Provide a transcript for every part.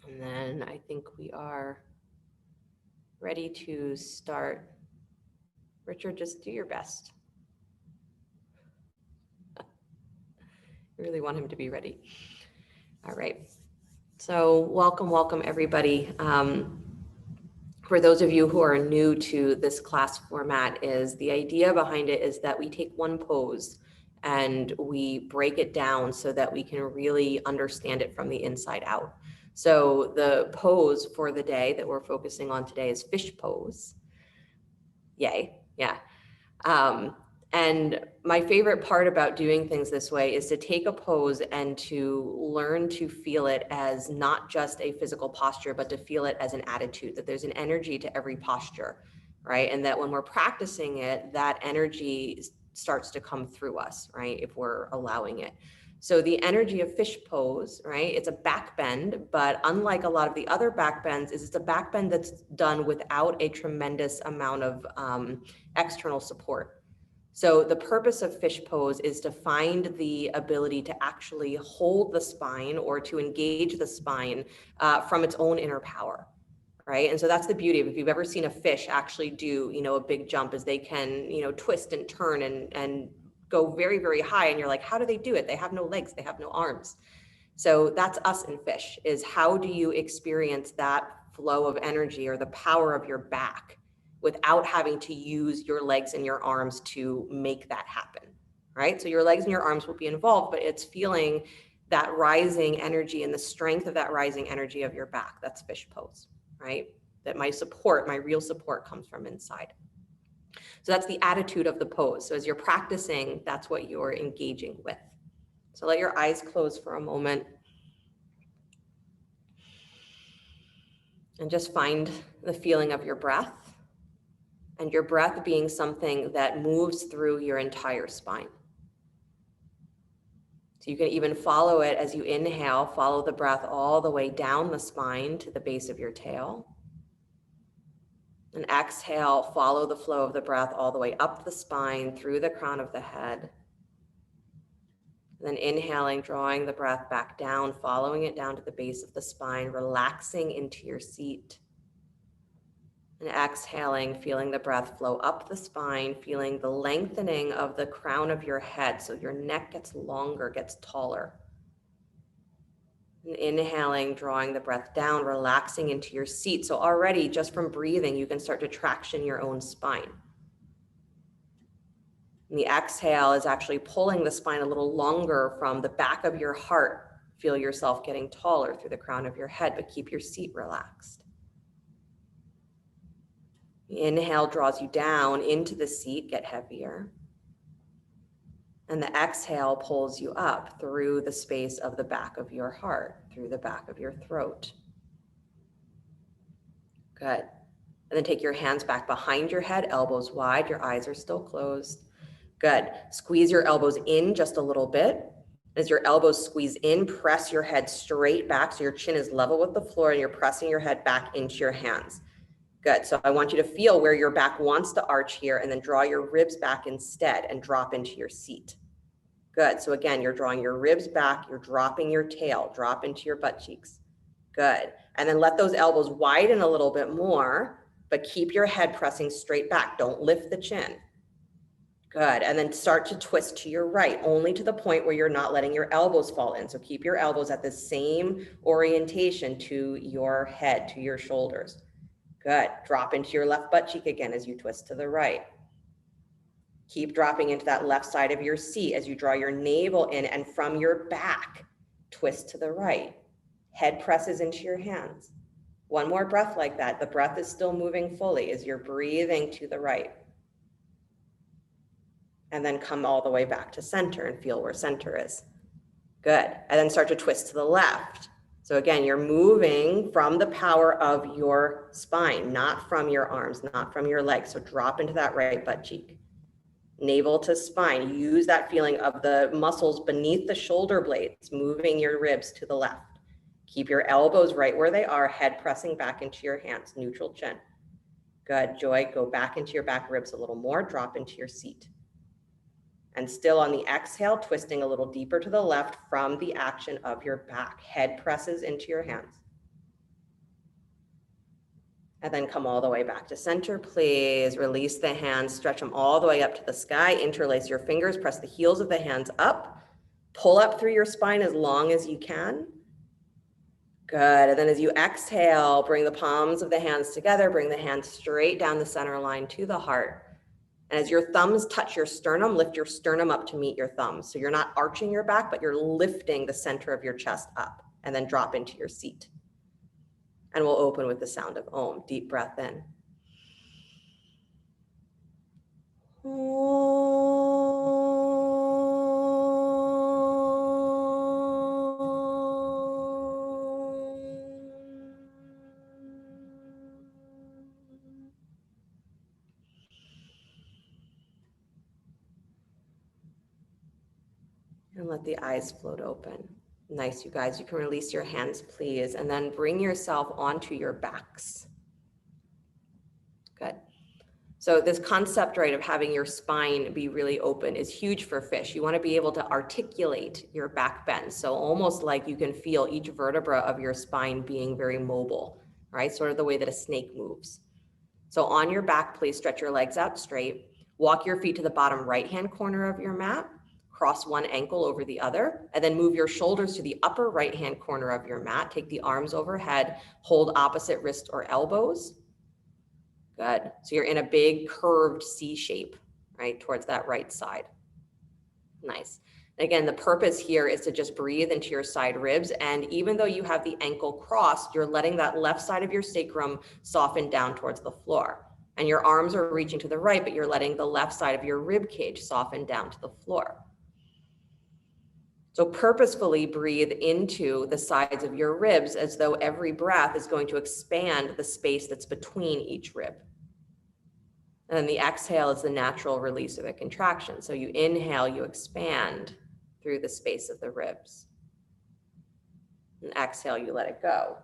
And then I think we are ready to start. Richard, just do your best. I really want him to be ready. All right. So welcome everybody. For those of you who are new to this class format, is the idea behind it is that we take one pose and we break it down so that we can really understand it from the inside out. So the pose for the day that we're focusing on today is fish pose. Yay, yeah. And my favorite part about doing things this way is to take a pose and to learn to feel it as not just a physical posture, but to feel it as an attitude, that there's an energy to every posture, right? And that when we're practicing it, that energy starts to come through us, right? If we're allowing it. So the energy of fish pose, right? It's a back bend, but unlike a lot of the other back bends, it's a back bend that's done without a tremendous amount of external support. So the purpose of fish pose is to find the ability to actually hold the spine or to engage the spine from its own inner power, right? And so that's the beauty of, if you've ever seen a fish actually do, a big jump, is they can, twist and turn and go very, very high. And you're like, how do they do it? They have no legs, they have no arms. So that's us in fish, is how do you experience that flow of energy or the power of your back without having to use your legs and your arms to make that happen, right? So your legs and your arms will be involved, but it's feeling that rising energy and the strength of that rising energy of your back. That's fish pose, right? That my real support comes from inside. So that's the attitude of the pose. So as you're practicing, that's what you're engaging with. So let your eyes close for a moment. And just find the feeling of your breath, and your breath being something that moves through your entire spine. So you can even follow it as you inhale, follow the breath all the way down the spine to the base of your tail. And exhale, follow the flow of the breath all the way up the spine, through the crown of the head. And then inhaling, drawing the breath back down, following it down to the base of the spine, relaxing into your seat. And exhaling, feeling the breath flow up the spine, feeling the lengthening of the crown of your head. So your neck gets longer, gets taller. And inhaling, drawing the breath down, relaxing into your seat. So already just from breathing, you can start to traction your own spine. And the exhale is actually pulling the spine a little longer from the back of your heart. Feel yourself getting taller through the crown of your head, but keep your seat relaxed. The inhale draws you down into the seat, get heavier. And the exhale pulls you up through the space of the back of your heart, through the back of your throat. Good. And then take your hands back behind your head, elbows wide, your eyes are still closed. Good. Squeeze your elbows in just a little bit. As your elbows squeeze in, press your head straight back so your chin is level with the floor and you're pressing your head back into your hands. Good. So I want you to feel where your back wants to arch here, and then draw your ribs back instead and drop into your seat. Good. So again, you're drawing your ribs back, you're dropping your tail, drop into your butt cheeks. Good. And then let those elbows widen a little bit more, but keep your head pressing straight back. Don't lift the chin. Good. And then start to twist to your right, only to the point where you're not letting your elbows fall in. So keep your elbows at the same orientation to your head, to your shoulders. Good. Drop into your left butt cheek again as you twist to the right. Keep dropping into that left side of your seat as you draw your navel in, and from your back, twist to the right. Head presses into your hands. One more breath like that. The breath is still moving fully as you're breathing to the right. And then come all the way back to center and feel where center is. Good. And then start to twist to the left. So again, you're moving from the power of your spine, not from your arms, not from your legs. So drop into that right butt cheek. Navel to spine. Use that feeling of the muscles beneath the shoulder blades, moving your ribs to the left. Keep your elbows right where they are, head pressing back into your hands, neutral chin. Good. Joy, go back into your back ribs a little more, drop into your seat. And still on the exhale, twisting a little deeper to the left from the action of your back. Head presses into your hands. And then come all the way back to center, please. Release the hands, stretch them all the way up to the sky. Interlace your fingers, press the heels of the hands up. Pull up through your spine as long as you can. Good. And then as you exhale, bring the palms of the hands together, bring the hands straight down the center line to the heart. And as your thumbs touch your sternum, lift your sternum up to meet your thumbs. So you're not arching your back, but you're lifting the center of your chest up, and then drop into your seat. And we'll open with the sound of Om. Deep breath in. And let the eyes float open. Nice, you guys. You can release your hands, please, and then bring yourself onto your backs. Good. So this concept, right, of having your spine be really open is huge for fish. You want to be able to articulate your back bend. So almost like you can feel each vertebra of your spine being very mobile, right? Sort of the way that a snake moves. So on your back, please stretch your legs out straight. Walk your feet to the bottom right-hand corner of your mat. Cross one ankle over the other, and then move your shoulders to the upper right-hand corner of your mat. Take the arms overhead, hold opposite wrist or elbows. Good. So you're in a big curved C shape, right, towards that right side. Nice. Again, the purpose here is to just breathe into your side ribs. And even though you have the ankle crossed, you're letting that left side of your sacrum soften down towards the floor. And your arms are reaching to the right, but you're letting the left side of your rib cage soften down to the floor. So purposefully breathe into the sides of your ribs as though every breath is going to expand the space that's between each rib. And then the exhale is the natural release of the contraction. So you inhale, you expand through the space of the ribs. And exhale, you let it go.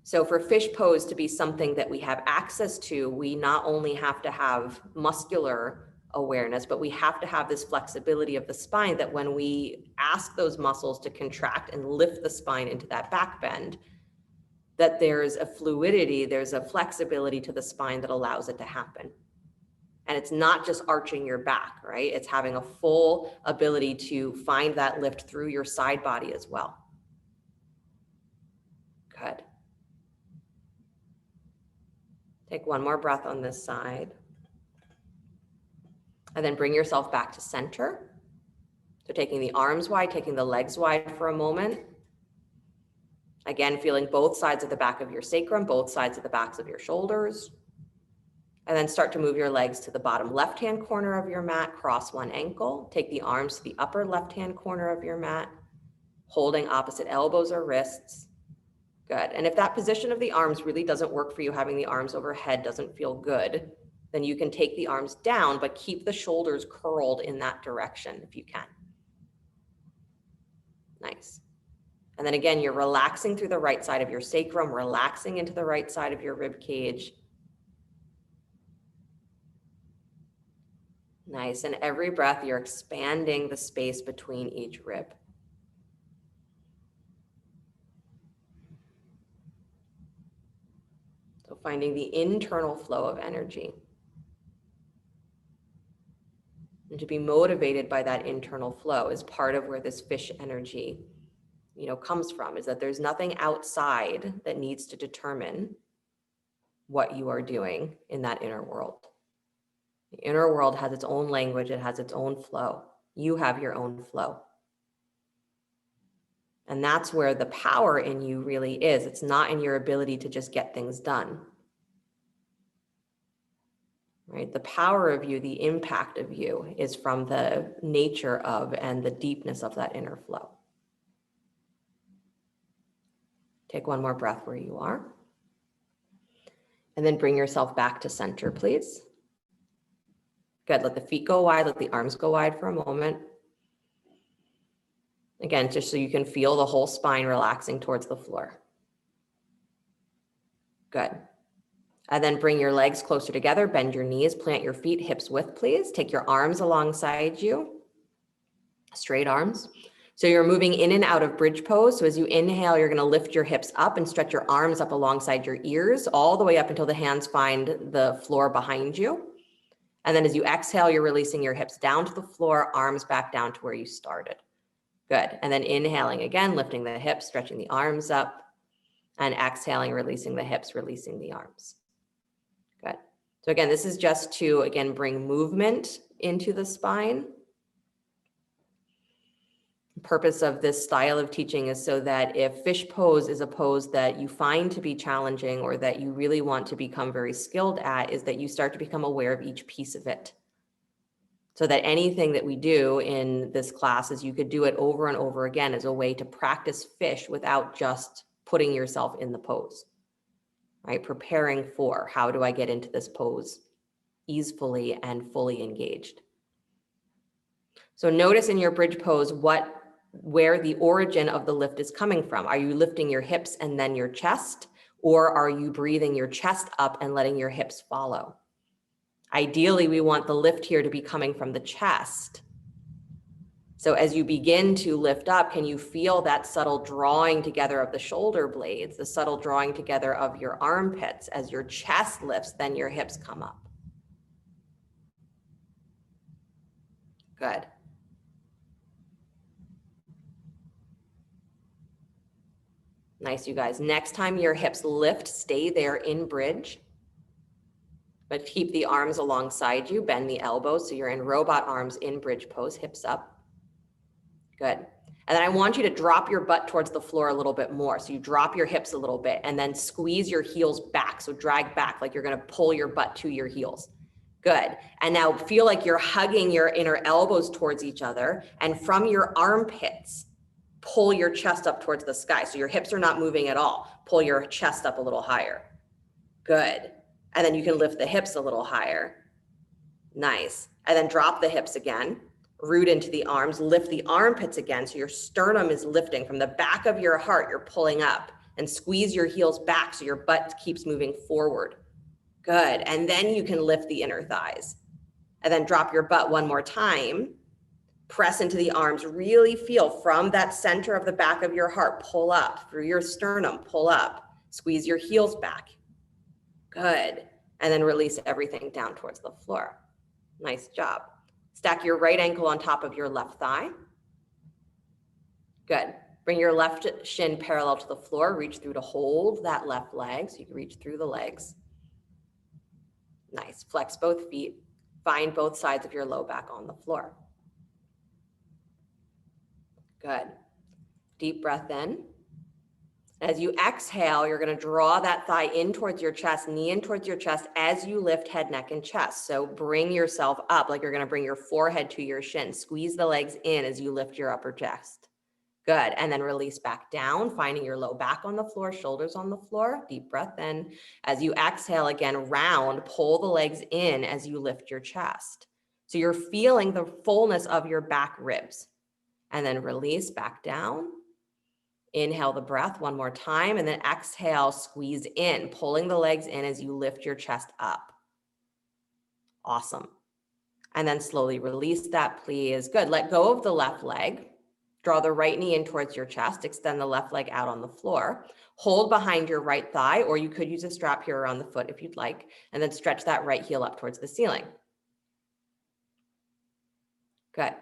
So for fish pose to be something that we have access to, we not only have to have muscular awareness, but we have to have this flexibility of the spine that when we ask those muscles to contract and lift the spine into that back bend, that there's a fluidity, there's a flexibility to the spine that allows it to happen. And it's not just arching your back, right? It's having a full ability to find that lift through your side body as well. Good. Take one more breath on this side. And then bring yourself back to center. So taking the arms wide, taking the legs wide for a moment. Again, feeling both sides of the back of your sacrum, both sides of the backs of your shoulders. And then start to move your legs to the bottom left-hand corner of your mat, cross one ankle. Take the arms to the upper left-hand corner of your mat, holding opposite elbows or wrists. Good. And if that position of the arms really doesn't work for you, having the arms overhead doesn't feel good, then you can take the arms down, but keep the shoulders curled in that direction if you can. Nice. And then again, you're relaxing through the right side of your sacrum, relaxing into the right side of your rib cage. Nice. And every breath, you're expanding the space between each rib. So finding the internal flow of energy. And to be motivated by that internal flow is part of where this fish energy, comes from, is that there's nothing outside that needs to determine what you are doing in that inner world. The inner world has its own language, it has its own flow. You have your own flow. And that's where the power in you really is. It's not in your ability to just get things done. Right? The power of you, the impact of you is from the nature of and the deepness of that inner flow. Take one more breath where you are. And then bring yourself back to center, please. Good. Let the feet go wide. Let the arms go wide for a moment. Again, just so you can feel the whole spine relaxing towards the floor. Good. And then bring your legs closer together, bend your knees, plant your feet hips width, please. Take your arms alongside you, straight arms. So you're moving in and out of bridge pose. So as you inhale, you're going to lift your hips up and stretch your arms up alongside your ears, all the way up until the hands find the floor behind you. And then as you exhale, you're releasing your hips down to the floor, arms back down to where you started. Good. And then inhaling again, lifting the hips, stretching the arms up, and exhaling, releasing the hips, releasing the arms. Good. So again, this is just to, again, bring movement into the spine. The purpose of this style of teaching is so that if fish pose is a pose that you find to be challenging or that you really want to become very skilled at, is that you start to become aware of each piece of it. So that anything that we do in this class is you could do it over and over again as a way to practice fish without just putting yourself in the pose, right? Preparing for, how do I get into this pose easily and fully engaged? So notice in your bridge pose where the origin of the lift is coming from. Are you lifting your hips and then your chest, or are you breathing your chest up and letting your hips follow? Ideally, we want the lift here to be coming from the chest. So as you begin to lift up, can you feel that subtle drawing together of the shoulder blades, the subtle drawing together of your armpits? As your chest lifts, then your hips come up. Good. Nice, you guys. Next time your hips lift, stay there in bridge, but keep the arms alongside you, bend the elbows. So you're in robot arms in bridge pose, hips up. Good. And then I want you to drop your butt towards the floor a little bit more. So you drop your hips a little bit and then squeeze your heels back. So drag back like you're going to pull your butt to your heels. Good. And now feel like you're hugging your inner elbows towards each other, and from your armpits, pull your chest up towards the sky. So your hips are not moving at all. Pull your chest up a little higher. Good. And then you can lift the hips a little higher. Nice. And then drop the hips again, root into the arms, lift the armpits again. So your sternum is lifting from the back of your heart. You're pulling up, and squeeze your heels back so your butt keeps moving forward. Good. And then you can lift the inner thighs, and then drop your butt one more time. Press into the arms, really feel from that center of the back of your heart, pull up through your sternum, pull up, squeeze your heels back. Good. And then release everything down towards the floor. Nice job. Stack your right ankle on top of your left thigh. Good. Bring your left shin parallel to the floor. Reach through to hold that left leg so you can reach through the legs. Nice. Flex both feet. Find both sides of your low back on the floor. Good. Deep breath in. As you exhale, you're going to draw that thigh in towards your chest, knee in towards your chest as you lift head, neck, and chest. So bring yourself up like you're going to bring your forehead to your shin. Squeeze the legs in as you lift your upper chest. Good. And then release back down, finding your low back on the floor, shoulders on the floor. Deep breath in. As you exhale again, round, pull the legs in as you lift your chest. So you're feeling the fullness of your back ribs. And then release back down. Inhale the breath one more time, and then exhale, squeeze in, pulling the legs in as you lift your chest up. Awesome. And then slowly release that, please. Good. Let go of the left leg. Draw the right knee in towards your chest. Extend the left leg out on the floor. Hold behind your right thigh, or you could use a strap here around the foot if you'd like, and then stretch that right heel up towards the ceiling. Good.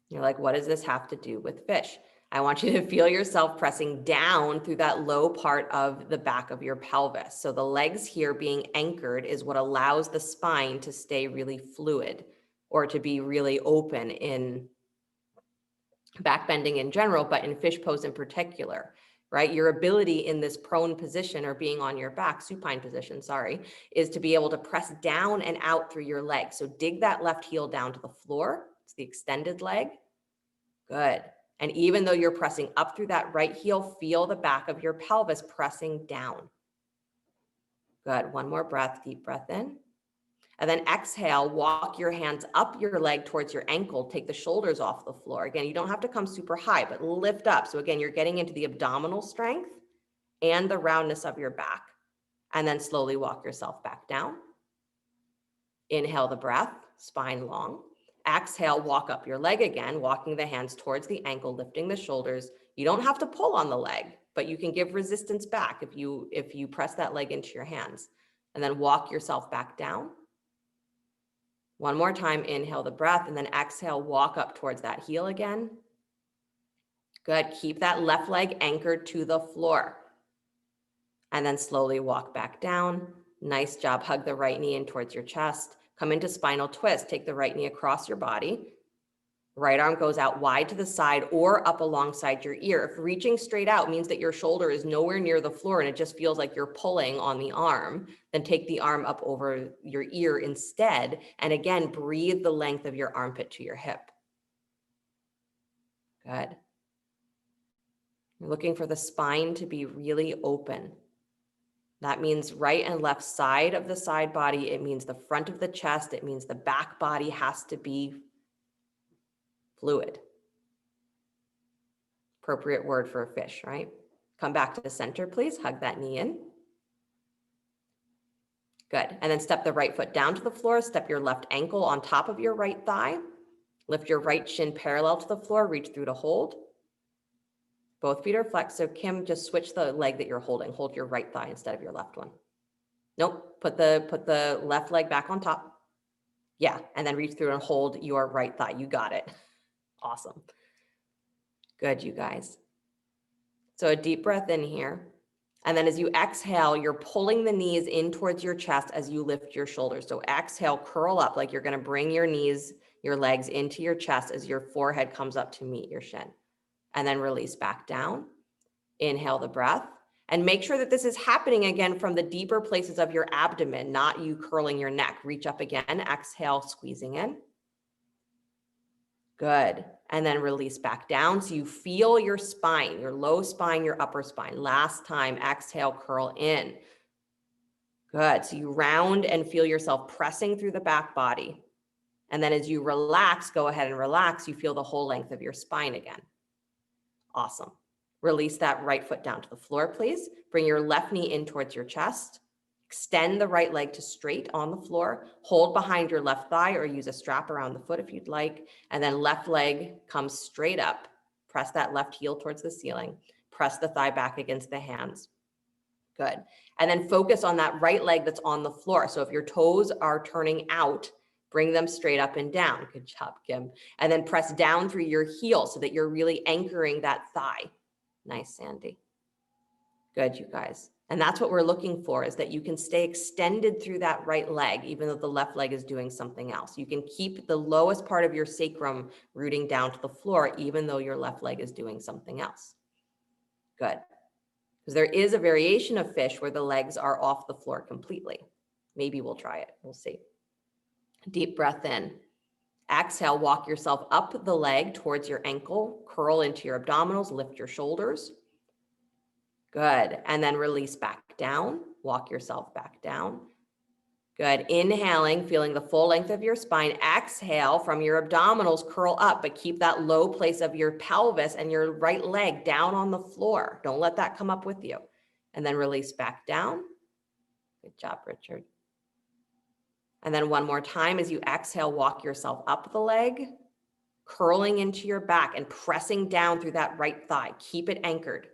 You're like, what does this have to do with fish? I want you to feel yourself pressing down through that low part of the back of your pelvis. So the legs here being anchored is what allows the spine to stay really fluid, or to be really open in back bending in general, but in fish pose in particular, right? Your ability in this prone position, or being on your back, supine position, sorry, is to be able to press down and out through your legs. So dig that left heel down to the floor. It's the extended leg. Good. And even though you're pressing up through that right heel, feel the back of your pelvis pressing down. Good. One more breath, deep breath in. And then exhale, walk your hands up your leg towards your ankle, take the shoulders off the floor. Again, you don't have to come super high, but lift up. So again, you're getting into the abdominal strength and the roundness of your back. And then slowly walk yourself back down. Inhale the breath, spine long. Exhale, walk up your leg again, walking the hands towards the ankle, lifting the shoulders. You don't have to pull on the leg, but you can give resistance back if you press that leg into your hands. And then walk yourself back down. One more time, inhale the breath, and then exhale, walk up towards that heel again. Good, keep that left leg anchored to the floor. And then slowly walk back down. Nice job, hug the right knee in towards your chest. Come into spinal twist, take the right knee across your body. Right arm goes out wide to the side or up alongside your ear. If reaching straight out means that your shoulder is nowhere near the floor and it just feels like you're pulling on the arm, then take the arm up over your ear instead. And again, breathe the length of your armpit to your hip. Good. You're looking for the spine to be really open. That means right and left side of the side body. It means the front of the chest. It means the back body has to be fluid. Appropriate word for a fish, right? Come back to the center, please. Hug that knee in. Good. And then step the right foot down to the floor. Step your left ankle on top of your right thigh. Lift your right shin parallel to the floor. Reach through to hold. Both feet are flexed. So Kim, just switch the leg that you're holding. Hold your right thigh instead of your left one. Nope. Put the left leg back on top. Yeah. And then reach through and hold your right thigh. You got it. Awesome. Good, you guys. So a deep breath in here. And then as you exhale, you're pulling the knees in towards your chest as you lift your shoulders. So exhale, curl up like you're going to bring your knees, your legs into your chest as your forehead comes up to meet your shin. And then release back down. Inhale the breath. And make sure that this is happening again from the deeper places of your abdomen, not you curling your neck. Reach up again. Exhale, squeezing in. Good. And then release back down. So you feel your spine, your low spine, your upper spine. Last time, exhale, curl in. Good. So you round and feel yourself pressing through the back body. And then as you relax, go ahead and relax. You feel the whole length of your spine again. Awesome. Release that right foot down to the floor, please. Bring your left knee in towards your chest. Extend the right leg to straight on the floor. Hold behind your left thigh or use a strap around the foot if you'd like. And then left leg comes straight up. Press that left heel towards the ceiling. Press the thigh back against the hands. Good. And then focus on that right leg that's on the floor. So if your toes are turning out, bring them straight up and down. Good job, Kim. And then press down through your heel so that you're really anchoring that thigh. Nice, Sandy. Good, you guys. And that's what we're looking for, is that you can stay extended through that right leg, even though the left leg is doing something else. You can keep the lowest part of your sacrum rooting down to the floor, even though your left leg is doing something else. Good. Because there is a variation of fish where the legs are off the floor completely. Maybe we'll try it. We'll see. Deep breath in. Exhale, walk yourself up the leg towards your ankle, curl into your abdominals, lift your shoulders. Good. And then release back down. Walk yourself back down. Good. Inhaling, feeling the full length of your spine. Exhale from your abdominals, curl up, but keep that low place of your pelvis and your right leg down on the floor. Don't let that come up with you. And then release back down. Good job, Richard. And then one more time, as you exhale, walk yourself up the leg, curling into your back and pressing down through that right thigh. Keep it anchored.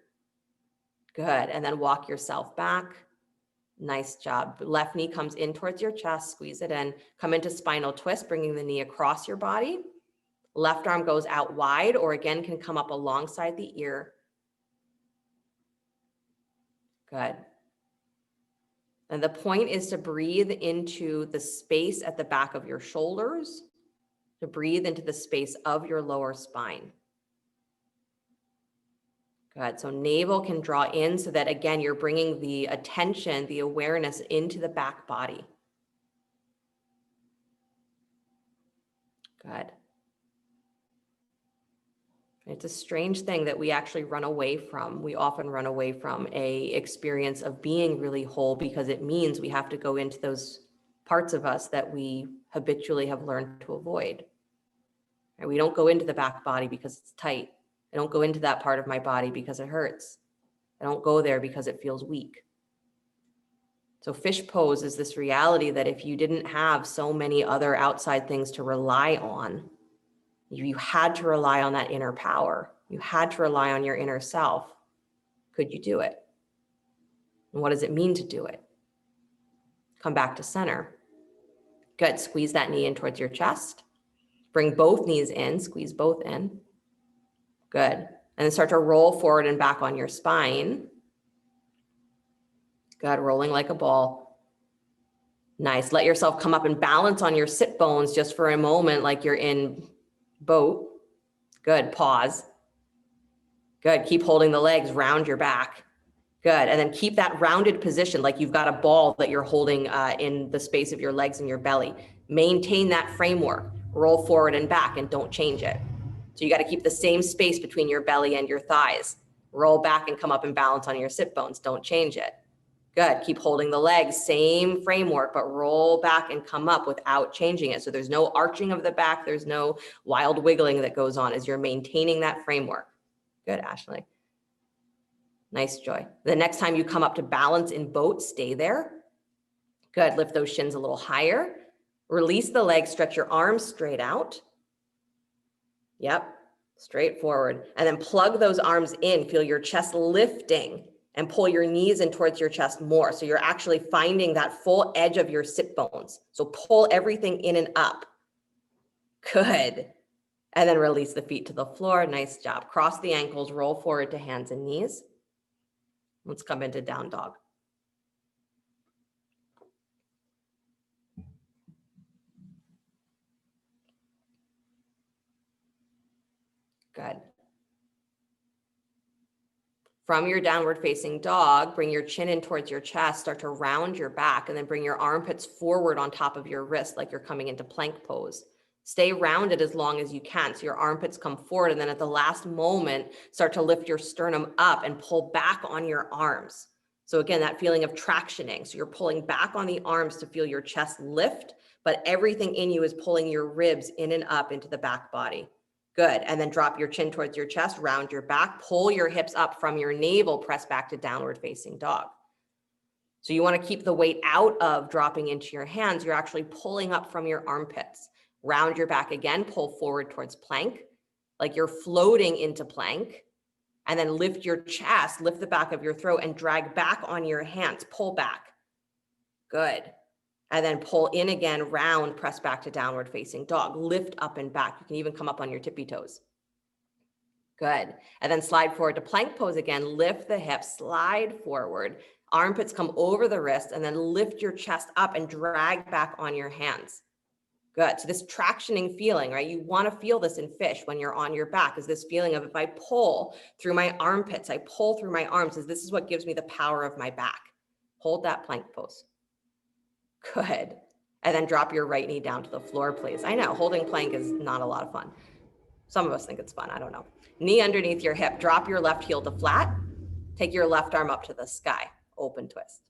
Good. And then walk yourself back. Nice job. Left knee comes in towards your chest. Squeeze it in. Come into spinal twist, bringing the knee across your body. Left arm goes out wide, or again can come up alongside the ear. Good. And the point is to breathe into the space at the back of your shoulders, to breathe into the space of your lower spine. Good. So navel can draw in so that, again, you're bringing the attention, the awareness into the back body. Good. It's a strange thing that we actually run away from. We often run away from an experience of being really whole because it means we have to go into those parts of us that we habitually have learned to avoid. And we don't go into the back body because it's tight. I don't go into that part of my body because it hurts. I don't go there because it feels weak. So fish pose is this reality that if you didn't have so many other outside things to rely on, you had to rely on that inner power. You had to rely on your inner self. Could you do it? And what does it mean to do it? Come back to center. Good. Squeeze that knee in towards your chest. Bring both knees in. Squeeze both in. Good. And then start to roll forward and back on your spine. Good. Rolling like a ball. Nice. Let yourself come up and balance on your sit bones just for a moment, like you're in boat. Good. Pause. Good. Keep holding the legs, round your back. Good. And then keep that rounded position like you've got a ball that you're holding in the space of your legs and your belly. Maintain that framework. Roll forward and back and don't change it. So you got to keep the same space between your belly and your thighs. Roll back and come up and balance on your sit bones. Don't change it. Good. Keep holding the legs, same framework, but roll back and come up without changing it. So there's no arching of the back. There's no wild wiggling that goes on as you're maintaining that framework. Good, Ashley. Nice, Joy. The next time you come up to balance in boat, stay there. Good. Lift those shins a little higher. Release the legs, stretch your arms straight out. Yep, straight forward. And then plug those arms in. Feel your chest lifting and pull your knees in towards your chest more. So you're actually finding that full edge of your sit bones. So pull everything in and up. Good. And then release the feet to the floor. Nice job. Cross the ankles, roll forward to hands and knees. Let's come into down dog. Good. From your downward facing dog, bring your chin in towards your chest, start to round your back, and then bring your armpits forward on top of your wrist like you're coming into plank pose. Stay rounded as long as you can. So your armpits come forward, and then at the last moment, start to lift your sternum up and pull back on your arms. So again, that feeling of tractioning. So you're pulling back on the arms to feel your chest lift, but everything in you is pulling your ribs in and up into the back body. Good. And then drop your chin towards your chest, round your back, pull your hips up from your navel, press back to downward facing dog. So you want to keep the weight out of dropping into your hands. You're actually pulling up from your armpits. Round your back again, pull forward towards plank, like you're floating into plank. And then lift your chest, lift the back of your throat and drag back on your hands, pull back. Good. And then pull in again, round, press back to downward facing dog. Lift up and back. You can even come up on your tippy toes. Good. And then slide forward to plank pose again. Lift the hips, slide forward. Armpits come over the wrist and then lift your chest up and drag back on your hands. Good. So this tractioning feeling, right? You want to feel this in fish when you're on your back, is this feeling of if I pull through my armpits, I pull through my arms, this is what gives me the power of my back. Hold that plank pose. Good. And then drop your right knee down to the floor, please. I know holding plank is not a lot of fun. Some of us think it's fun. I don't know. Knee underneath your hip. Drop your left heel to flat. Take your left arm up to the sky. Open twist.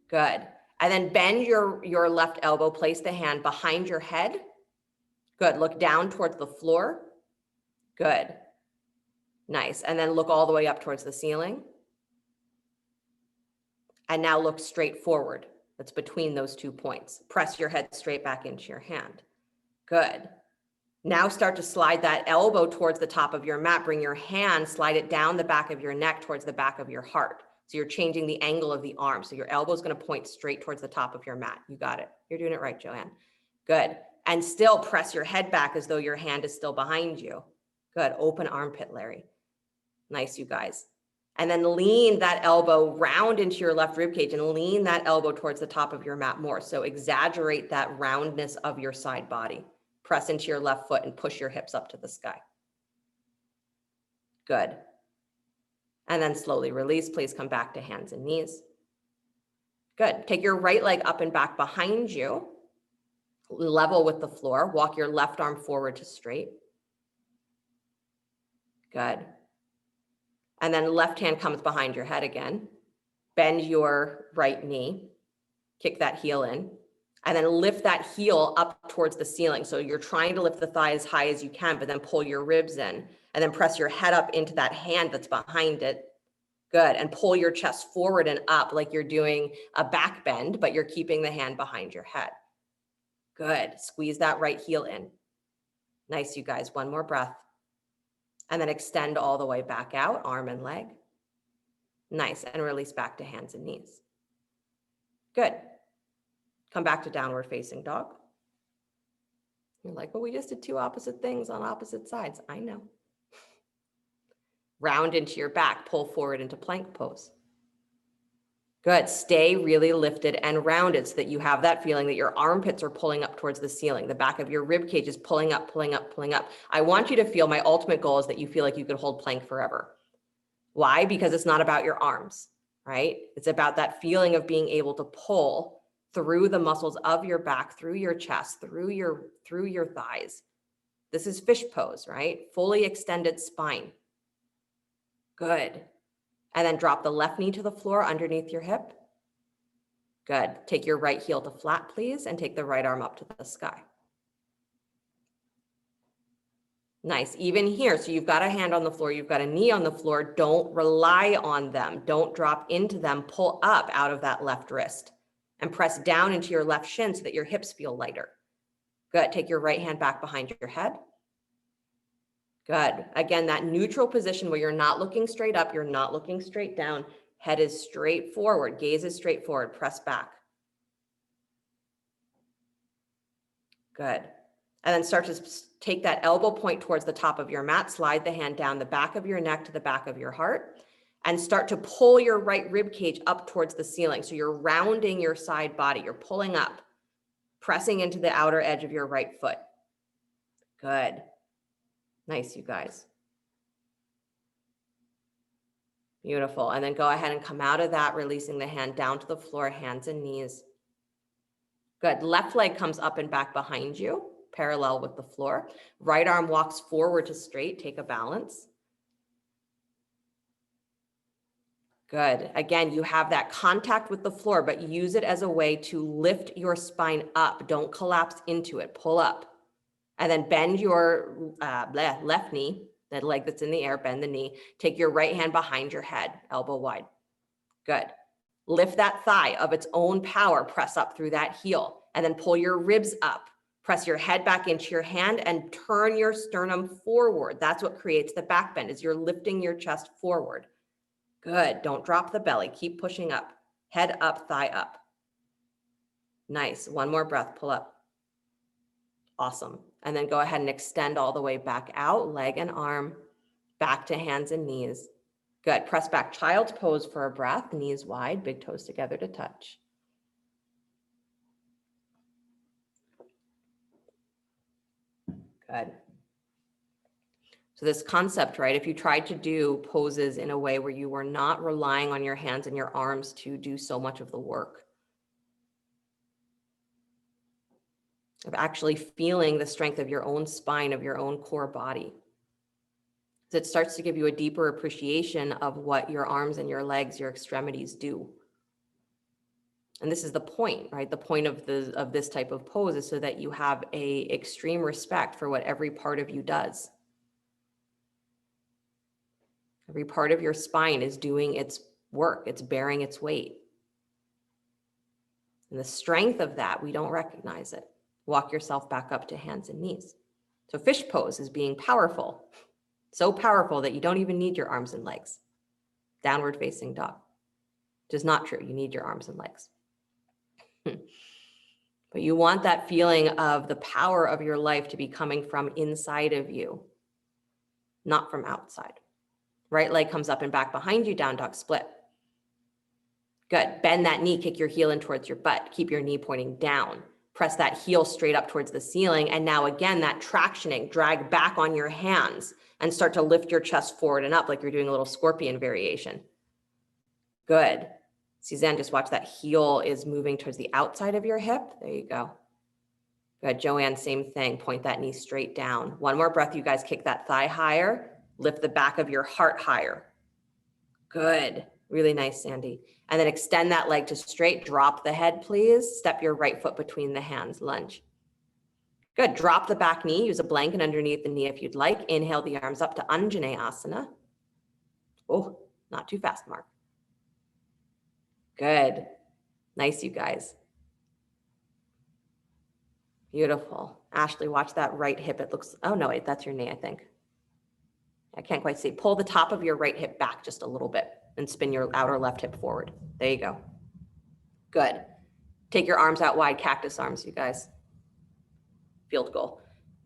Good. And then bend your left elbow. Place the hand behind your head. Good. Look down towards the floor. Good. Nice. And then look all the way up towards the ceiling. And now look straight forward. That's between those 2 points. Press your head straight back into your hand. Good. Now start to slide that elbow towards the top of your mat. Bring your hand, slide it down the back of your neck towards the back of your heart. So you're changing the angle of the arm. So your elbow is going to point straight towards the top of your mat. You got it. You're doing it right, Joanne. Good. And still press your head back as though your hand is still behind you. Good. Open armpit, Larry. Nice, you guys. And then lean that elbow round into your left rib cage and lean that elbow towards the top of your mat more. So exaggerate that roundness of your side body. Press into your left foot and push your hips up to the sky. Good. And then slowly release. Please come back to hands and knees. Good. Take your right leg up and back behind you. Level with the floor. Walk your left arm forward to straight. Good. And then left hand comes behind your head again. Bend your right knee. Kick that heel in. And then lift that heel up towards the ceiling. So you're trying to lift the thigh as high as you can, but then pull your ribs in. And then press your head up into that hand that's behind it. Good. And pull your chest forward and up like you're doing a back bend, but you're keeping the hand behind your head. Good. Squeeze that right heel in. Nice, you guys. One more breath. And then extend all the way back out, arm and leg. Nice. And release back to hands and knees. Good. Come back to downward facing dog. You're like, well, we just did two opposite things on opposite sides. I know. Round into your back, pull forward into plank pose. Good. Stay really lifted and rounded so that you have that feeling that your armpits are pulling up towards the ceiling. The back of your rib cage is pulling up, pulling up, pulling up. I want you to feel, my ultimate goal is that you feel like you could hold plank forever. Why? Because it's not about your arms, right? It's about that feeling of being able to pull through the muscles of your back, through your chest, through your thighs. This is fish pose, right? Fully extended spine. Good. And then drop the left knee to the floor underneath your hip. Good. Take your right heel to flat, please, and take the right arm up to the sky. Nice. Even here, so you've got a hand on the floor, you've got a knee on the floor. Don't rely on them. Don't drop into them. Pull up out of that left wrist and press down into your left shin so that your hips feel lighter. Good. Take your right hand back behind your head. Good. Again, that neutral position where you're not looking straight up, you're not looking straight down. Head is straight forward, gaze is straight forward, press back. Good. And then start to take that elbow point towards the top of your mat, slide the hand down the back of your neck to the back of your heart, and start to pull your right rib cage up towards the ceiling. So you're rounding your side body, you're pulling up, pressing into the outer edge of your right foot. Good. Nice, you guys. Beautiful. And then go ahead and come out of that, releasing the hand down to the floor, hands and knees. Good. Left leg comes up and back behind you, parallel with the floor. Right arm walks forward to straight. Take a balance. Good. Again, you have that contact with the floor, but use it as a way to lift your spine up. Don't collapse into it. Pull up. And then bend your left knee, that leg that's in the air, bend the knee. Take your right hand behind your head, elbow wide. Good. Lift that thigh of its own power, press up through that heel, and then pull your ribs up. Press your head back into your hand and turn your sternum forward. That's what creates the back bend, is you're lifting your chest forward. Good. Don't drop the belly. Keep pushing up. Head up, thigh up. Nice. One more breath. Pull up. Awesome. And then go ahead and extend all the way back out, leg and arm, back to hands and knees. Good. Press back, child's pose for a breath, knees wide, big toes together to touch. Good. So this concept, right, if you tried to do poses in a way where you were not relying on your hands and your arms to do so much of the work, of actually feeling the strength of your own spine, of your own core body. It starts to give you a deeper appreciation of what your arms and your legs, your extremities do. And this is the point, right? The point of this type of pose is so that you have a extreme respect for what every part of you does. Every part of your spine is doing its work. It's bearing its weight. And the strength of that, we don't recognize it. Walk yourself back up to hands and knees. So fish pose is being powerful. So powerful that you don't even need your arms and legs. Downward facing dog. Which is not true. You need your arms and legs. But you want that feeling of the power of your life to be coming from inside of you, not from outside. Right leg comes up and back behind you, down dog split. Good. Bend that knee, kick your heel in towards your butt. Keep your knee pointing down. Press that heel straight up towards the ceiling. And now again, that tractioning, drag back on your hands and start to lift your chest forward and up like you're doing a little scorpion variation. Good. Suzanne, just watch that heel is moving towards the outside of your hip. There you go. Good. Joanne, same thing. Point that knee straight down. One more breath, you guys. Kick that thigh higher. Lift the back of your heart higher. Good. Really nice, Sandy. And then extend that leg to straight. Drop the head, please. Step your right foot between the hands. Lunge. Good. Drop the back knee. Use a blanket underneath the knee if you'd like. Inhale the arms up to Anjaneyasana. Oh, Not too fast, Mark. Good. Nice, you guys. Beautiful. Ashley, watch that right hip. It looks, oh no, wait, that's your knee, I think. I can't quite see. Pull the top of your right hip back just a little bit and spin your outer left hip forward. There you go. Good. Take your arms out wide, cactus arms, you guys. Field goal.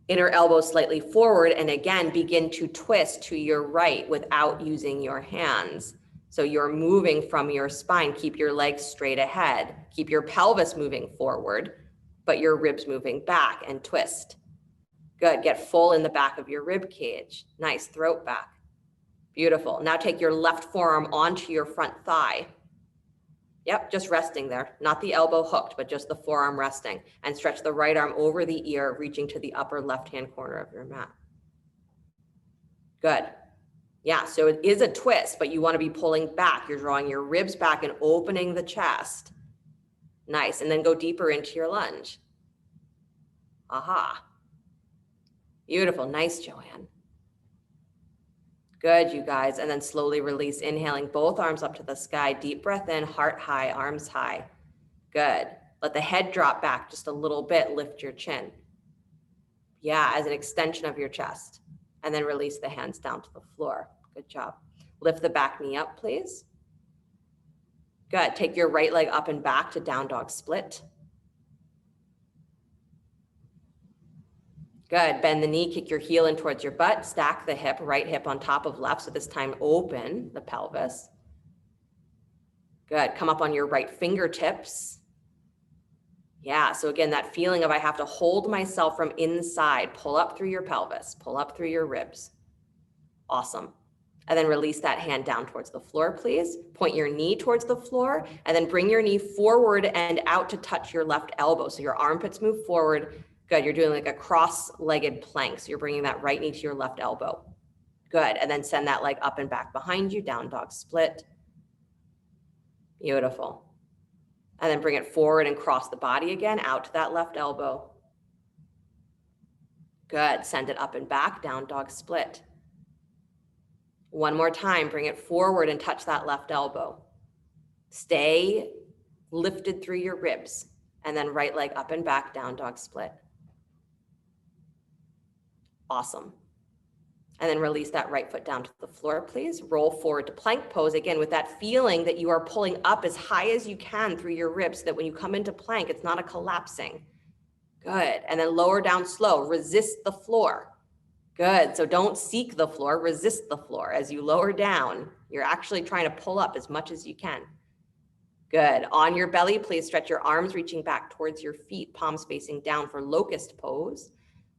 Inner elbow slightly forward, and again, begin to twist to your right without using your hands. So you're moving from your spine. Keep your legs straight ahead. Keep your pelvis moving forward, but your ribs moving back, and twist. Good. Get full in the back of your rib cage. Nice. Throat back. Beautiful. Now take your left forearm onto your front thigh. Yep, just resting there. Not the elbow hooked, but just the forearm resting. And stretch the right arm over the ear, reaching to the upper left-hand corner of your mat. Good. Yeah, so it is a twist, but you want to be pulling back. You're drawing your ribs back and opening the chest. Nice. And then go deeper into your lunge. Aha. Beautiful. Nice, Joanne. Good, you guys. And then slowly release, inhaling both arms up to the sky. Deep breath in, heart high, arms high. Good. Let the head drop back just a little bit. Lift your chin. Yeah, as an extension of your chest. And then release the hands down to the floor. Good job. Lift the back knee up, please. Good. Take your right leg up and back to down dog split. Good. Bend the knee, kick your heel in towards your butt, stack the hip, right hip on top of left. So this time open the pelvis. Good. Come up on your right fingertips. Yeah. So again, that feeling of I have to hold myself from inside, pull up through your pelvis, pull up through your ribs. Awesome. And then release that hand down towards the floor, please. Point your knee towards the floor and then bring your knee forward and out to touch your left elbow. So your armpits move forward. Good. You're doing like a cross-legged plank. So you're bringing that right knee to your left elbow. Good. And then send that leg up and back behind you, down dog split. Beautiful. And then bring it forward and cross the body again, out to that left elbow. Good. Send it up and back, down dog split. One more time, bring it forward and touch that left elbow. Stay lifted through your ribs. And then right leg up and back, down dog split. Awesome. And then release that right foot down to the floor, please. Roll forward to plank pose, again, with that feeling that you are pulling up as high as you can through your ribs so that when you come into plank, it's not a collapsing. Good. And then lower down slow. Resist the floor. Good. So don't seek the floor. Resist the floor. As you lower down, you're actually trying to pull up as much as you can. Good. On your belly, please stretch your arms reaching back towards your feet, palms facing down for locust pose.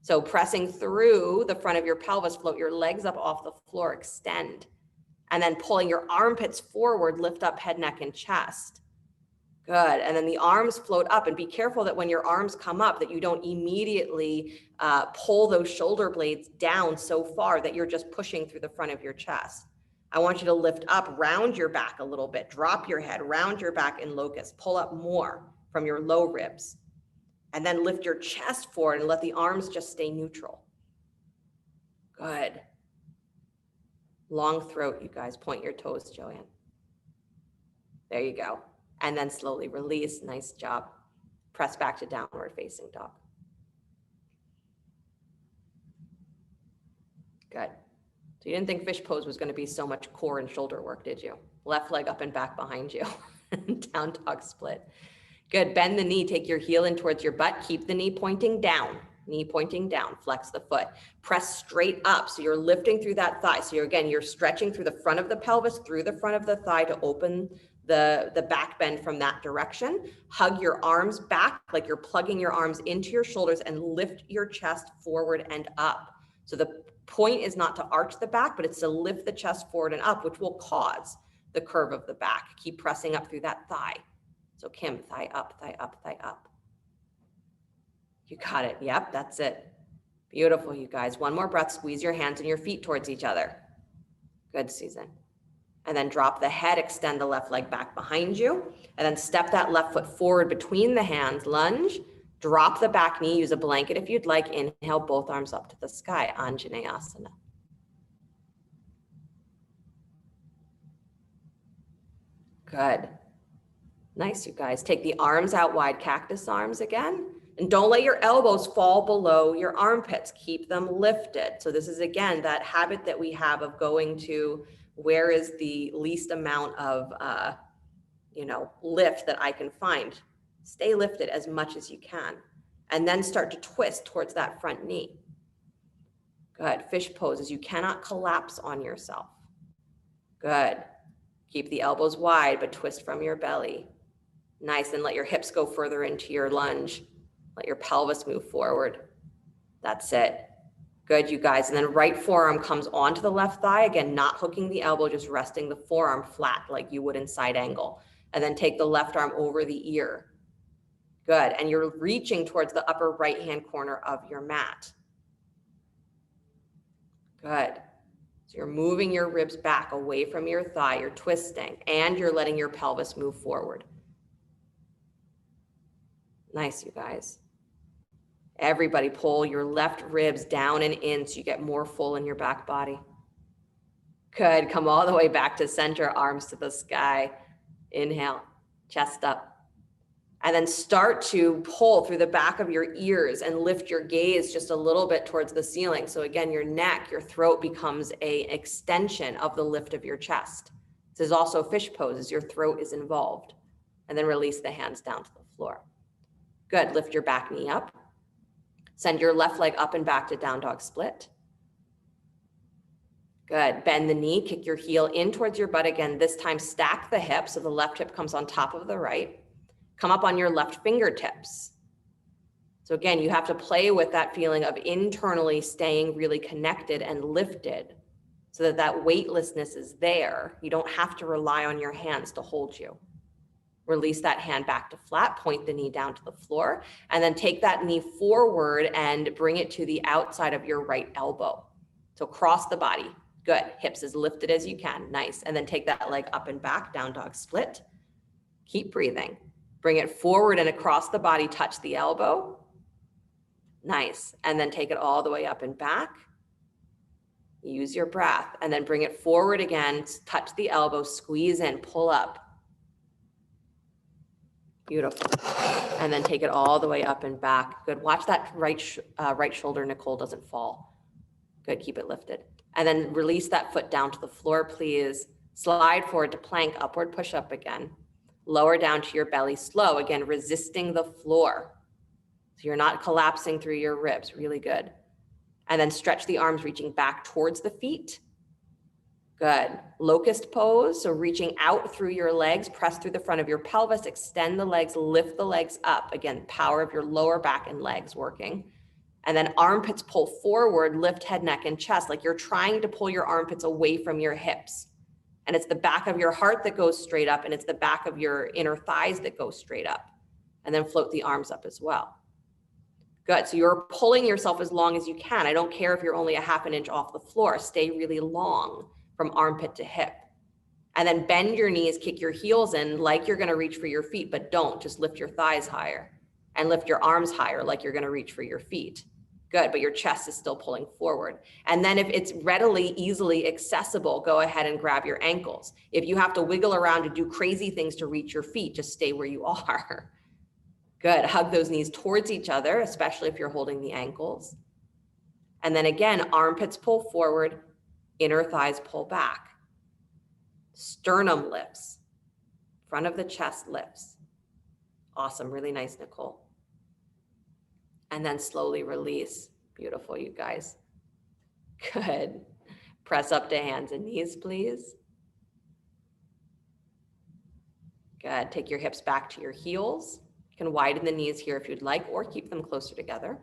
So pressing through the front of your pelvis, float your legs up off the floor, extend. And then pulling your armpits forward, lift up head, neck, and chest. Good. And then the arms float up, and be careful that when your arms come up that you don't immediately pull those shoulder blades down so far that you're just pushing through the front of your chest. I want you to lift up, round your back a little bit, drop your head, round your back in locust, pull up more from your low ribs. And then lift your chest forward and let the arms just stay neutral. Good. Long throat, you guys. Point your toes, Joanne. There you go. And then slowly release. Nice job. Press back to downward facing dog. Good. So you didn't think fish pose was going to be so much core and shoulder work, did you? Left leg up and back behind you. Down dog split. Good. Bend the knee. Take your heel in towards your butt. Keep the knee pointing down. Knee pointing down. Flex the foot. Press straight up. So you're lifting through that thigh. So you're stretching through the front of the pelvis, through the front of the thigh to open the back bend from that direction. Hug your arms back like you're plugging your arms into your shoulders and lift your chest forward and up. So the point is not to arch the back, but it's to lift the chest forward and up, which will cause the curve of the back. Keep pressing up through that thigh. So Kim, thigh up, thigh up, thigh up. You got it. Yep, that's it. Beautiful, you guys. One more breath. Squeeze your hands and your feet towards each other. Good, Susan. And then drop the head, extend the left leg back behind you, and then step that left foot forward between the hands, lunge, drop the back knee, use a blanket if you'd like, inhale both arms up to the sky, Anjaneyasana. Good. Nice, you guys. Take the arms out wide, cactus arms again. And don't let your elbows fall below your armpits. Keep them lifted. So this is, again, that habit that we have of going to where is the least amount of, lift that I can find. Stay lifted as much as you can. And then start to twist towards that front knee. Good. Fish poses. You cannot collapse on yourself. Good. Keep the elbows wide, but twist from your belly. Nice. And let your hips go further into your lunge. Let your pelvis move forward. That's it. Good, you guys. And then right forearm comes onto the left thigh. Again, not hooking the elbow, just resting the forearm flat like you would in side angle. And then take the left arm over the ear. Good. And you're reaching towards the upper right-hand corner of your mat. Good. So you're moving your ribs back away from your thigh. You're twisting and you're letting your pelvis move forward. Nice, you guys. Everybody pull your left ribs down and in so you get more full in your back body. Good. Come all the way back to center, arms to the sky. Inhale, chest up. And then start to pull through the back of your ears and lift your gaze just a little bit towards the ceiling. So again, your neck, your throat becomes an extension of the lift of your chest. This is also fish pose as your throat is involved. And then release the hands down to the floor. Good. Lift your back knee up. Send your left leg up and back to down dog split. Good. Bend the knee, kick your heel in towards your butt again. This time stack the hip so the left hip comes on top of the right. Come up on your left fingertips. So again, you have to play with that feeling of internally staying really connected and lifted so that that weightlessness is there. You don't have to rely on your hands to hold you. Release that hand back to flat, point the knee down to the floor, and then take that knee forward and bring it to the outside of your right elbow. So cross the body. Good. Hips as lifted as you can. Nice. And then take that leg up and back, down dog split. Keep breathing. Bring it forward and across the body, touch the elbow. Nice. And then take it all the way up and back. Use your breath and then bring it forward again, touch the elbow, squeeze in, pull up. Beautiful. And then take it all the way up and back. Good. Watch that right shoulder, Nicole, doesn't fall. Good. Keep it lifted. And then release that foot down to the floor, please. Slide forward to plank, upward push up again. Lower down to your belly, slow. Again, resisting the floor. So you're not collapsing through your ribs. Really good. And then stretch the arms, reaching back towards the feet. Good. Locust pose. So reaching out through your legs, press through the front of your pelvis, extend the legs, lift the legs up. Again, power of your lower back and legs working. And then armpits pull forward, lift head, neck, and chest. Like you're trying to pull your armpits away from your hips. And it's the back of your heart that goes straight up, and it's the back of your inner thighs that go straight up. And then float the arms up as well. Good. So you're pulling yourself as long as you can. I don't care if you're only a half an inch off the floor. Stay really long from armpit to hip. And then bend your knees, kick your heels in like you're going to reach for your feet, but don't. Just lift your thighs higher and lift your arms higher like you're going to reach for your feet. Good, but your chest is still pulling forward. And then if it's readily, easily accessible, go ahead and grab your ankles. If you have to wiggle around to do crazy things to reach your feet, just stay where you are. Good, hug those knees towards each other, especially if you're holding the ankles. And then again, armpits pull forward, inner thighs pull back. Sternum lifts, front of the chest lifts. Awesome, really nice, Nicole. And then slowly release. Beautiful, you guys. Good. Press up to hands and knees, please. Good. Take your hips back to your heels. You can widen the knees here if you'd like, or keep them closer together.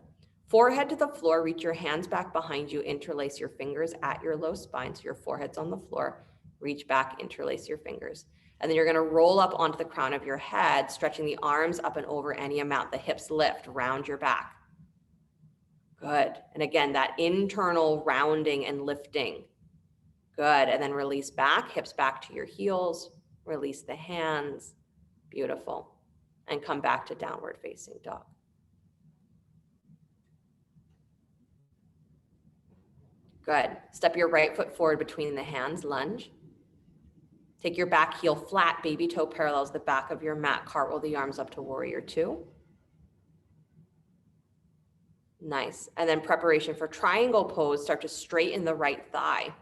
Forehead to the floor. Reach your hands back behind you. Interlace your fingers at your low spine so your forehead's on the floor. Reach back, interlace your fingers. And then you're going to roll up onto the crown of your head, stretching the arms up and over any amount. The hips lift, round your back. Good. And again, that internal rounding and lifting. Good. And then release back, hips back to your heels. Release the hands. Beautiful. And come back to downward facing dog. Good. Step your right foot forward between the hands, lunge. Take your back heel flat, baby toe parallels the back of your mat. Cartwheel the arms up to warrior two. Nice. And then preparation for triangle pose, start to straighten the right thigh.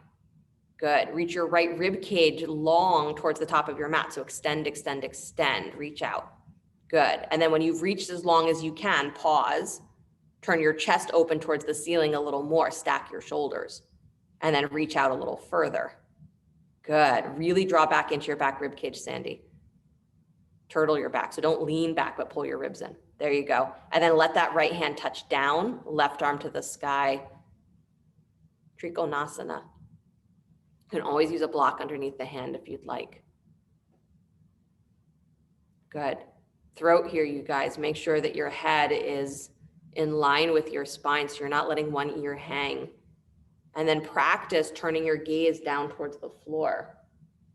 Good. Reach your right rib cage long towards the top of your mat. So extend, extend, extend, reach out. Good. And then when you've reached as long as you can, pause, turn your chest open towards the ceiling a little more, stack your shoulders, and then reach out a little further. Good. Really draw back into your back rib cage, Sandy. Turtle your back. So don't lean back, but pull your ribs in. There you go. And then let that right hand touch down, left arm to the sky. Trikonasana. You can always use a block underneath the hand if you'd like. Good. Throat here, you guys. Make sure that your head is in line with your spine so you're not letting one ear hang. And then practice turning your gaze down towards the floor.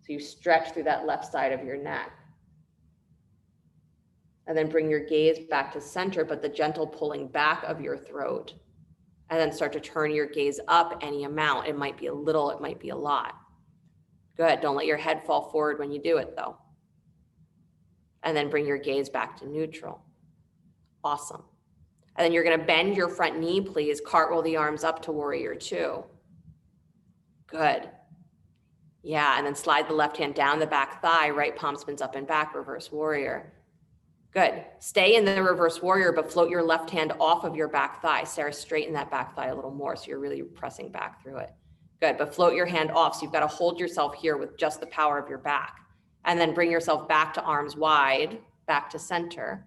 So you stretch through that left side of your neck. And then bring your gaze back to center, but the gentle pulling back of your throat. And then start to turn your gaze up any amount. It might be a little, it might be a lot. Good. Don't let your head fall forward when you do it though. And then bring your gaze back to neutral. Awesome. And then you're going to bend your front knee, please. Cartwheel the arms up to warrior two. Good. Yeah. And then slide the left hand down the back thigh, right palm spins up and back, reverse warrior. Good. Stay in the reverse warrior, but float your left hand off of your back thigh. Sarah, straighten that back thigh a little more so you're really pressing back through it. Good, but float your hand off. So you've got to hold yourself here with just the power of your back. And then bring yourself back to arms wide, back to center.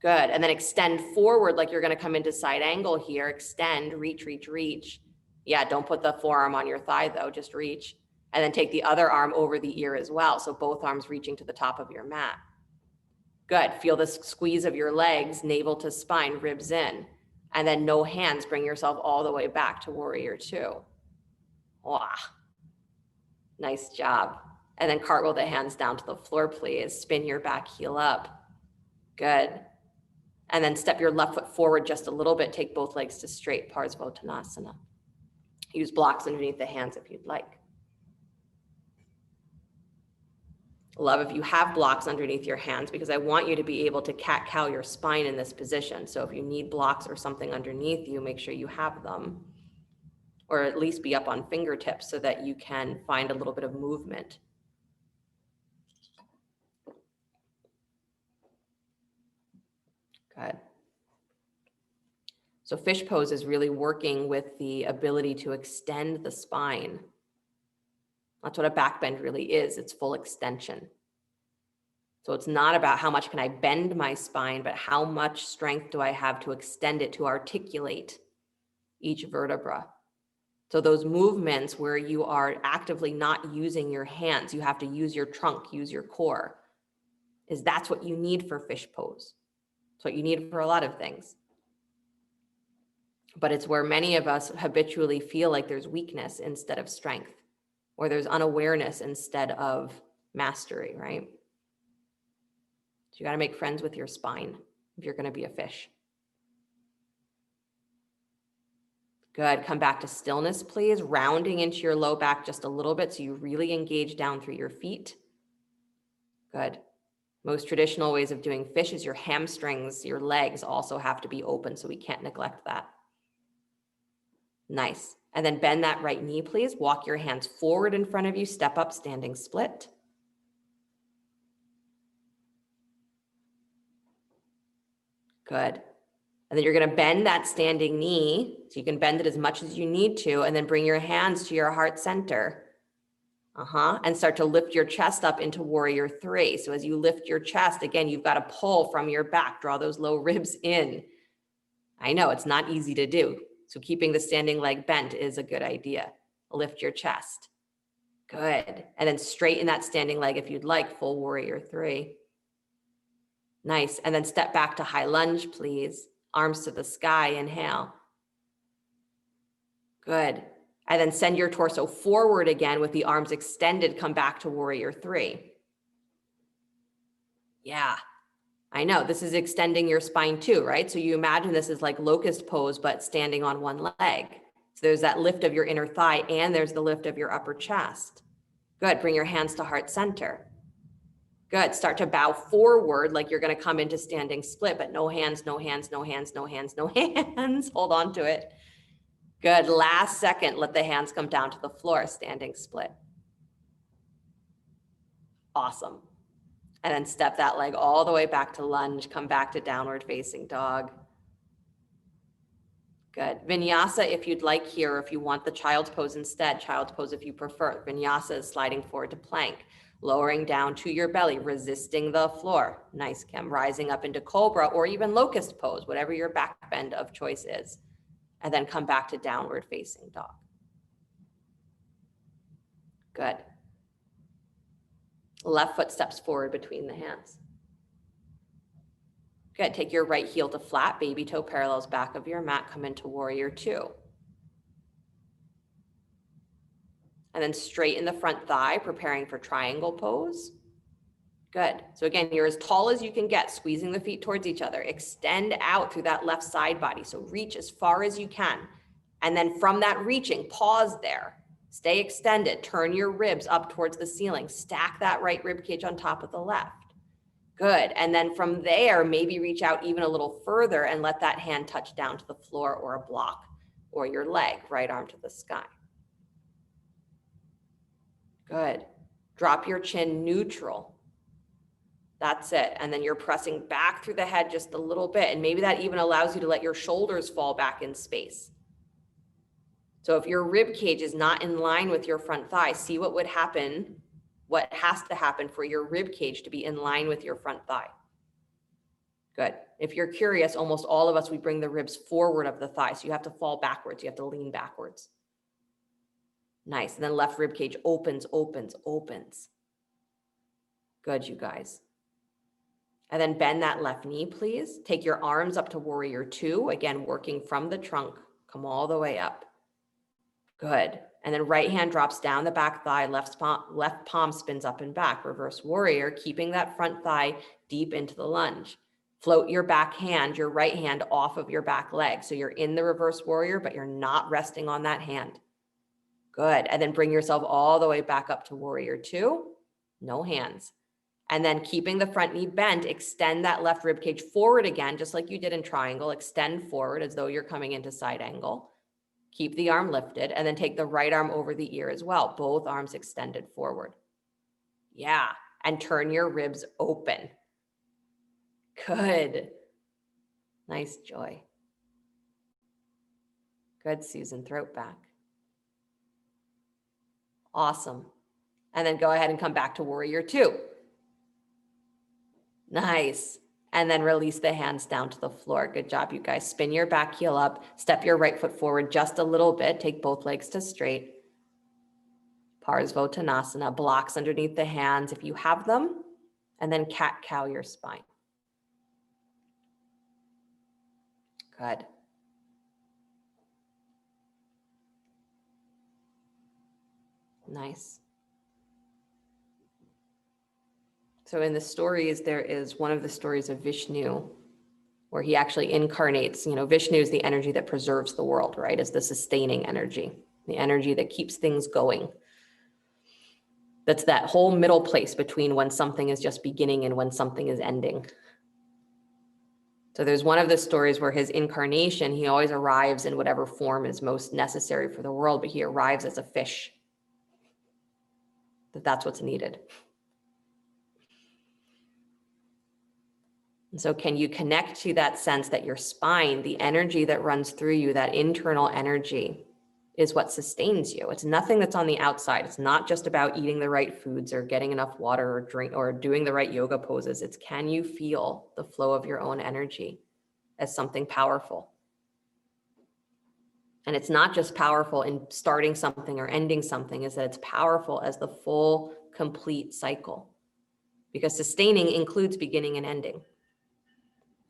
Good, and then extend forward like you're going to come into side angle here. Extend, reach, reach, reach. Yeah, don't put the forearm on your thigh though, just reach. And then take the other arm over the ear as well. So both arms reaching to the top of your mat. Good. Feel the squeeze of your legs, navel to spine, ribs in. And then no hands, bring yourself all the way back to warrior two. Wow. Nice job. And then cartwheel the hands down to the floor, please. Spin your back heel up. Good. And then step your left foot forward just a little bit. Take both legs to straight, Parsvottanasana. Use blocks underneath the hands if you'd like. Love if you have blocks underneath your hands because I want you to be able to cat-cow your spine in this position. So if you need blocks or something underneath you, make sure you have them, or at least be up on fingertips so that you can find a little bit of movement. Good. So fish pose is really working with the ability to extend the spine. That's what a back bend really is. It's full extension. So it's not about how much can I bend my spine, but how much strength do I have to extend it, to articulate each vertebra. So those movements where you are actively not using your hands, you have to use your trunk, use your core, that's what you need for fish pose. It's what you need for a lot of things. But it's where many of us habitually feel like there's weakness instead of strength, or there's unawareness instead of mastery, right? So you got to make friends with your spine if you're going to be a fish. Good. Come back to stillness, please. Rounding into your low back just a little bit so you really engage down through your feet. Good. Most traditional ways of doing fish is your hamstrings, your legs also have to be open, so we can't neglect that. Nice. And then bend that right knee, please. Walk your hands forward in front of you. Step up, standing split. Good. And then you're going to bend that standing knee. So you can bend it as much as you need to, and then bring your hands to your heart center. And start to lift your chest up into warrior three. So as you lift your chest, again, you've got to pull from your back, draw those low ribs in. I know it's not easy to do. So keeping the standing leg bent is a good idea. Lift your chest. Good. And then straighten that standing leg if you'd like, full warrior three. Nice. And then step back to high lunge, please. Arms to the sky, inhale. Good. And then send your torso forward again with the arms extended, come back to warrior three. Yeah, I know this is extending your spine too, right? So you imagine this is like locust pose, but standing on one leg. So there's that lift of your inner thigh and there's the lift of your upper chest. Good. Bring your hands to heart center. Good. Start to bow forward like you're going to come into standing split, but no hands, no hands, no hands, no hands, no hands. Hold on to it. Good. Last second, let the hands come down to the floor, standing split. Awesome. And then step that leg all the way back to lunge, come back to downward facing dog. Good. Vinyasa if you'd like here, if you want the child's pose instead, child's pose if you prefer. Vinyasa is sliding forward to plank, lowering down to your belly, resisting the floor. Nice, Kim. Rising up into cobra or even locust pose, whatever your back bend of choice is. And then come back to downward facing dog. Good. Left foot steps forward between the hands. Good. Take your right heel to flat, baby toe parallels back of your mat, come into warrior two. And then straighten the front thigh, preparing for triangle pose. Good. So again, you're as tall as you can get, squeezing the feet towards each other. Extend out through that left side body. So reach as far as you can. And then from that reaching, pause there. Stay extended. Turn your ribs up towards the ceiling. Stack that right rib cage on top of the left. Good. And then from there, maybe reach out even a little further and let that hand touch down to the floor or a block or your leg, right arm to the sky. Good. Drop your chin neutral. That's it. And then you're pressing back through the head just a little bit. And maybe that even allows you to let your shoulders fall back in space. So if your rib cage is not in line with your front thigh, see what would happen. What has to happen for your rib cage to be in line with your front thigh. Good. If you're curious, almost all of us, we bring the ribs forward of the thigh. So you have to fall backwards. You have to lean backwards. Nice. And then left rib cage opens, opens, opens. Good, you guys. And then bend that left knee, please. Take your arms up to warrior two. Again, working from the trunk. Come all the way up. Good. And then right hand drops down the back thigh, left palm spins up and back, reverse warrior, keeping that front thigh deep into the lunge. Float your back hand, your right hand off of your back leg. So you're in the reverse warrior, but you're not resting on that hand. Good. And then bring yourself all the way back up to warrior two, no hands. And then keeping the front knee bent, extend that left rib cage forward again, just like you did in triangle. Extend forward as though you're coming into side angle. Keep the arm lifted and then take the right arm over the ear as well. Both arms extended forward. Yeah. And turn your ribs open. Good. Nice, Joy. Good, Susan. Throat back. Awesome. And then go ahead and come back to warrior two. Nice. And then release the hands down to the floor. Good job, you guys. Spin your back heel up. Step your right foot forward just a little bit. Take both legs to straight. Parsvottanasana. Blocks underneath the hands if you have them. And then cat-cow your spine. Good. Nice. So in the stories, there is one of the stories of Vishnu where he actually incarnates, Vishnu is the energy that preserves the world, right? Is the sustaining energy, the energy that keeps things going. That's that whole middle place between when something is just beginning and when something is ending. So there's one of the stories where his incarnation, he always arrives in whatever form is most necessary for the world, but he arrives as a fish. That's what's needed. And so can you connect to that sense that your spine, the energy that runs through you, that internal energy is what sustains you? It's nothing that's on the outside. It's not just about eating the right foods or getting enough water or drink or doing the right yoga poses. It's can you feel the flow of your own energy as something powerful? And it's not just powerful in starting something or ending something, is that it's powerful as the full, complete cycle. Because sustaining includes beginning and ending.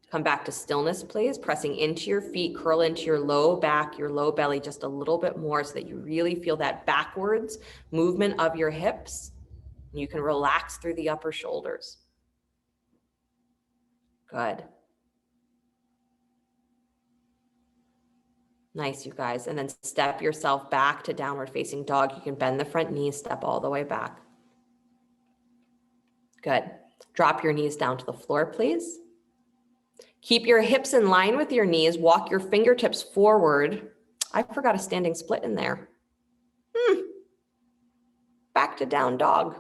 Come back to stillness, please. Pressing into your feet, curl into your low back, your low belly just a little bit more so that you really feel that backwards movement of your hips. You can relax through the upper shoulders. Good. Nice, you guys. And then step yourself back to downward facing dog. You can bend the front knee, step all the way back. Good. Drop your knees down to the floor, please. Keep your hips in line with your knees. Walk your fingertips forward. I forgot a standing split in there. Back to down dog.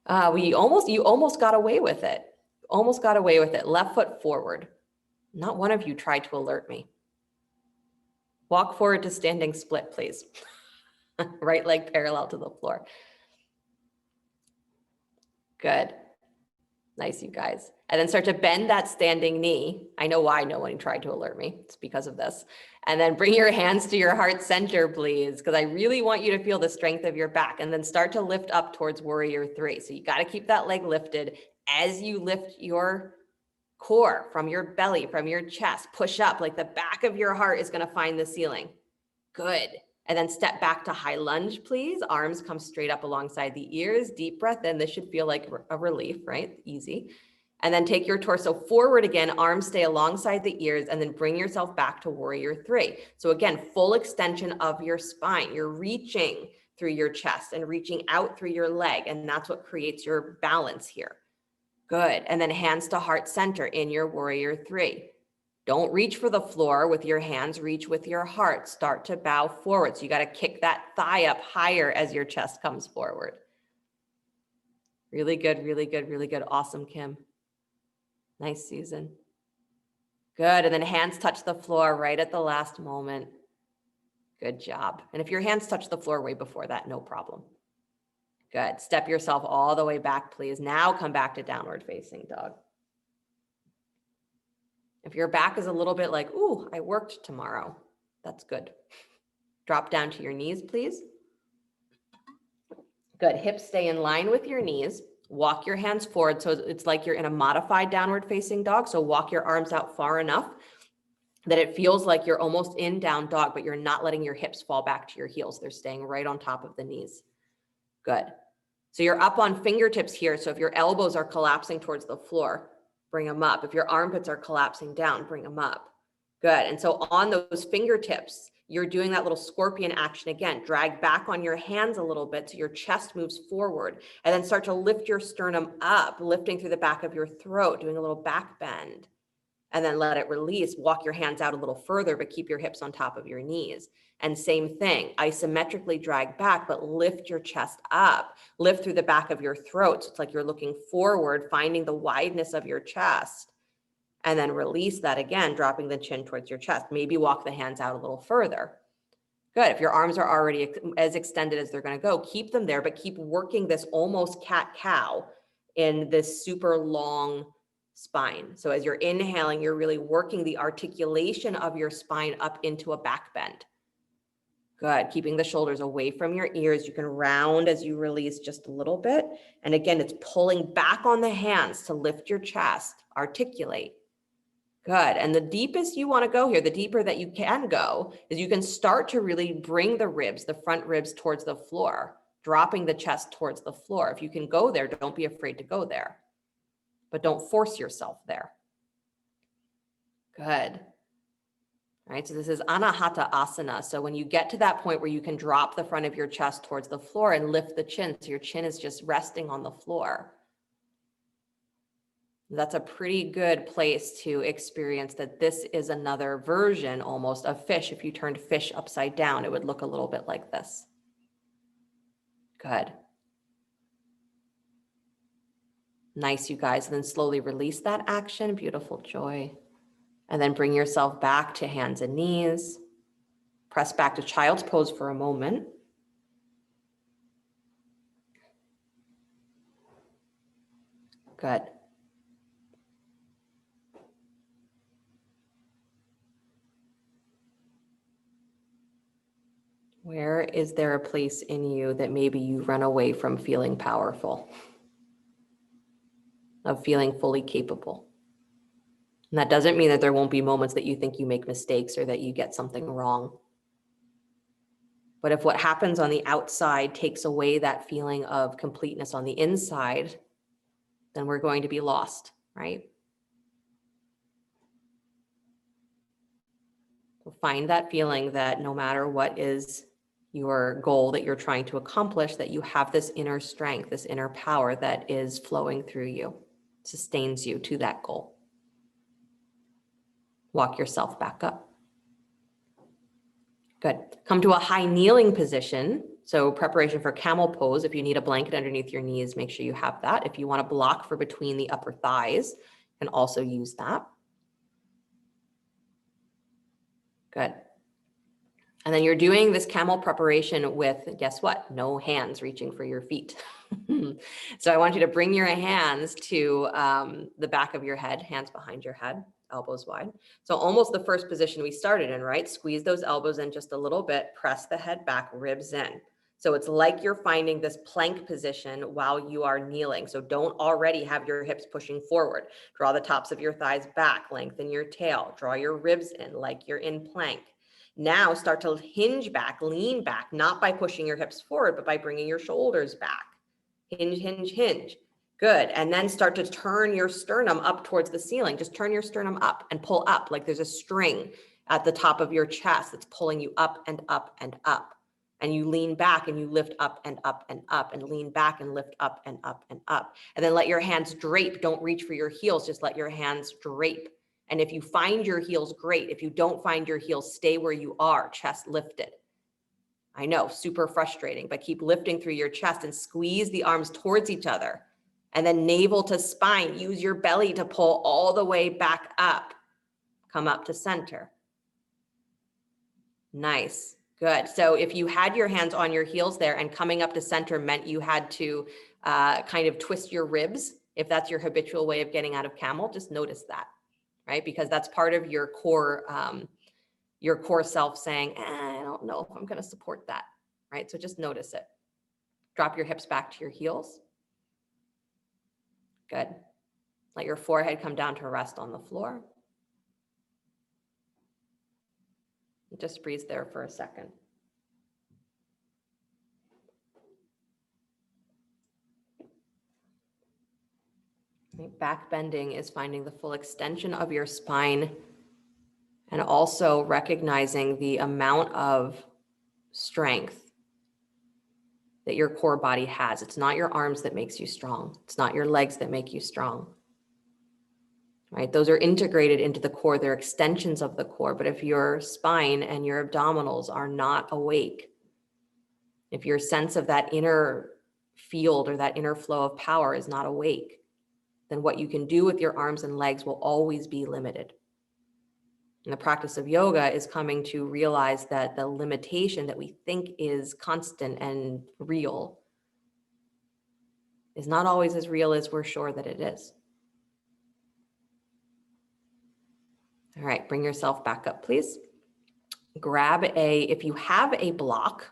You almost got away with it. Almost got away with it. Left foot forward. Not one of you tried to alert me. Walk forward to standing split, please. Right leg parallel to the floor. Good. Nice, you guys. And then start to bend that standing knee. I know why no one tried to alert me. It's because of this. And then bring your hands to your heart center, please, because I really want you to feel the strength of your back. And then start to lift up towards warrior three. So you got to keep that leg lifted as you lift your core from your belly, from your chest. Push up like the back of your heart is going to find the ceiling. Good. And then step back to high lunge, please. Arms come straight up alongside the ears. Deep breath in. This should feel like a relief, right? Easy. And then take your torso forward again. Arms stay alongside the ears, and then bring yourself back to warrior three. So again, full extension of your spine. You're reaching through your chest and reaching out through your leg. And that's what creates your balance here. Good. And then hands to heart center in your warrior three. Don't reach for the floor with your hands, reach with your heart. Start to bow forward. So you got to kick that thigh up higher as your chest comes forward. Really good, really good, really good. Awesome, Kim. Nice, Susan. Good. And then hands touch the floor right at the last moment. Good job. And if your hands touch the floor way before that, no problem. Good. Step yourself all the way back, please. Now come back to downward facing dog. If your back is a little bit like, ooh, I worked tomorrow, that's good. Drop down to your knees, please. Good. Hips stay in line with your knees. Walk your hands forward. So it's like you're in a modified downward facing dog. So walk your arms out far enough that it feels like you're almost in down dog, but you're not letting your hips fall back to your heels. They're staying right on top of the knees. Good. So you're up on fingertips here. So if your elbows are collapsing towards the floor, bring them up. If your armpits are collapsing down, bring them up. Good. And so on those fingertips, you're doing that little scorpion action again. Drag back on your hands a little bit so your chest moves forward, and then start to lift your sternum up, lifting through the back of your throat, doing a little back bend, and then let it release. Walk your hands out a little further, but keep your hips on top of your knees. And same thing, isometrically drag back, but lift your chest up, lift through the back of your throat. So it's like you're looking forward, finding the wideness of your chest, and then release that again, dropping the chin towards your chest. Maybe walk the hands out a little further. Good. If your arms are already as extended as they're going to go, keep them there, but keep working this almost cat-cow in this super long spine. So as you're inhaling, you're really working the articulation of your spine up into a back bend. Good. Keeping the shoulders away from your ears. You can round as you release just a little bit. And again, it's pulling back on the hands to lift your chest, articulate. Good. And the deepest you want to go here, the deeper that you can go, is you can start to really bring the ribs, the front ribs towards the floor, dropping the chest towards the floor. If you can go there, don't be afraid to go there, but don't force yourself there. Good. All right, so this is Anahata Asana. So when you get to that point where you can drop the front of your chest towards the floor and lift the chin, so your chin is just resting on the floor. That's a pretty good place to experience that this is another version almost of fish. If you turned fish upside down, it would look a little bit like this. Good. Nice, you guys. And then slowly release that action. Beautiful, joy. And then bring yourself back to hands and knees. Press back to child's pose for a moment. Good. Where is there a place in you that maybe you run away from feeling powerful, of feeling fully capable? And that doesn't mean that there won't be moments that you think you make mistakes or that you get something wrong. But if what happens on the outside takes away that feeling of completeness on the inside, then we're going to be lost, right? Find that feeling that no matter what is your goal that you're trying to accomplish, that you have this inner strength, this inner power that is flowing through you, sustains you to that goal. Walk yourself back up. Good. Come to a high kneeling position. So preparation for camel pose. If you need a blanket underneath your knees, make sure you have that. If you want to block for between the upper thighs, you can also use that. Good. And then you're doing this camel preparation with, guess what? No hands reaching for your feet. So I want you to bring your hands to the back of your head, hands behind your head, elbows wide. So almost the first position we started in, right? Squeeze those elbows in just a little bit, press the head back, ribs in. So it's like you're finding this plank position while you are kneeling. So don't already have your hips pushing forward. Draw the tops of your thighs back, lengthen your tail, draw your ribs in like you're in plank. Now start to hinge back, lean back, not by pushing your hips forward, but by bringing your shoulders back. Hinge, hinge, hinge. Good. And then start to turn your sternum up towards the ceiling. Just turn your sternum up and pull up like there's a string at the top of your chest that's pulling you up and up and up. And you lean back and you lift up and up and up and lean back and lift up and up and up. And then let your hands drape. Don't reach for your heels. Just let your hands drape. And if you find your heels, great. If you don't find your heels, stay where you are, chest lifted. I know, super frustrating, but keep lifting through your chest and squeeze the arms towards each other. And then navel to spine, use your belly to pull all the way back up. Come up to center. Nice, good. So if you had your hands on your heels there and coming up to center meant you had to kind of twist your ribs, if that's your habitual way of getting out of camel, just notice that, right? Because that's part of your core self saying, I don't know if I'm going to support that, right? So just notice it. Drop your hips back to your heels. Good. Let your forehead come down to rest on the floor. Just breathe there for a second. Back bending is finding the full extension of your spine and also recognizing the amount of strength that your core body has. It's not your arms that makes you strong. It's not your legs that make you strong, right? Those are integrated into the core. They're extensions of the core. But if your spine and your abdominals are not awake, if your sense of that inner field or that inner flow of power is not awake, then what you can do with your arms and legs will always be limited. And the practice of yoga is coming to realize that the limitation that we think is constant and real is not always as real as we're sure that it is. All right, bring yourself back up, please. If you have a block,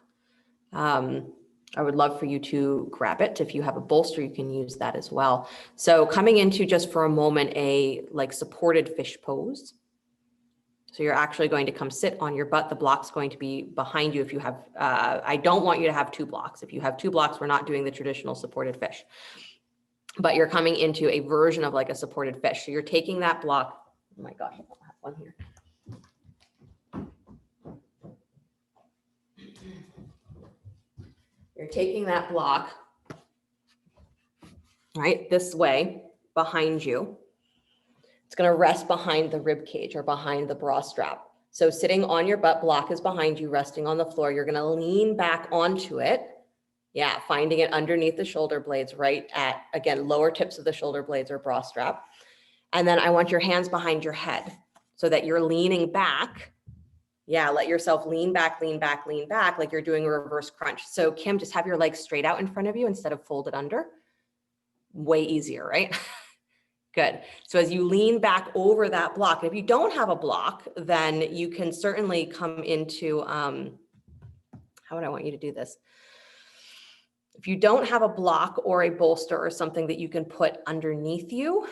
I would love for you to grab it. If you have a bolster, you can use that as well. So coming into just for a moment, a supported fish pose. So you're actually going to come sit on your butt. The block's going to be behind you if you have, I don't want you to have two blocks. If you have two blocks, we're not doing the traditional supported fish. But you're coming into a version of like a supported fish. So you're taking that block. Oh my gosh, I don't have one here. You're taking that block, right, this way behind you. It's going to rest behind the rib cage or behind the bra strap. So sitting on your butt, block is behind you, resting on the floor. You're going to lean back onto it. Yeah, finding it underneath the shoulder blades, right at, again, lower tips of the shoulder blades or bra strap. And then I want your hands behind your head so that you're leaning back. Yeah, let yourself lean back, lean back, lean back, like you're doing a reverse crunch. So Kim, just have your legs straight out in front of you instead of folded under. Way easier, right? Good. So as you lean back over that block, if you don't have a block, then you can certainly come into, how would I want you to do this? If you don't have a block or a bolster or something that you can put underneath you,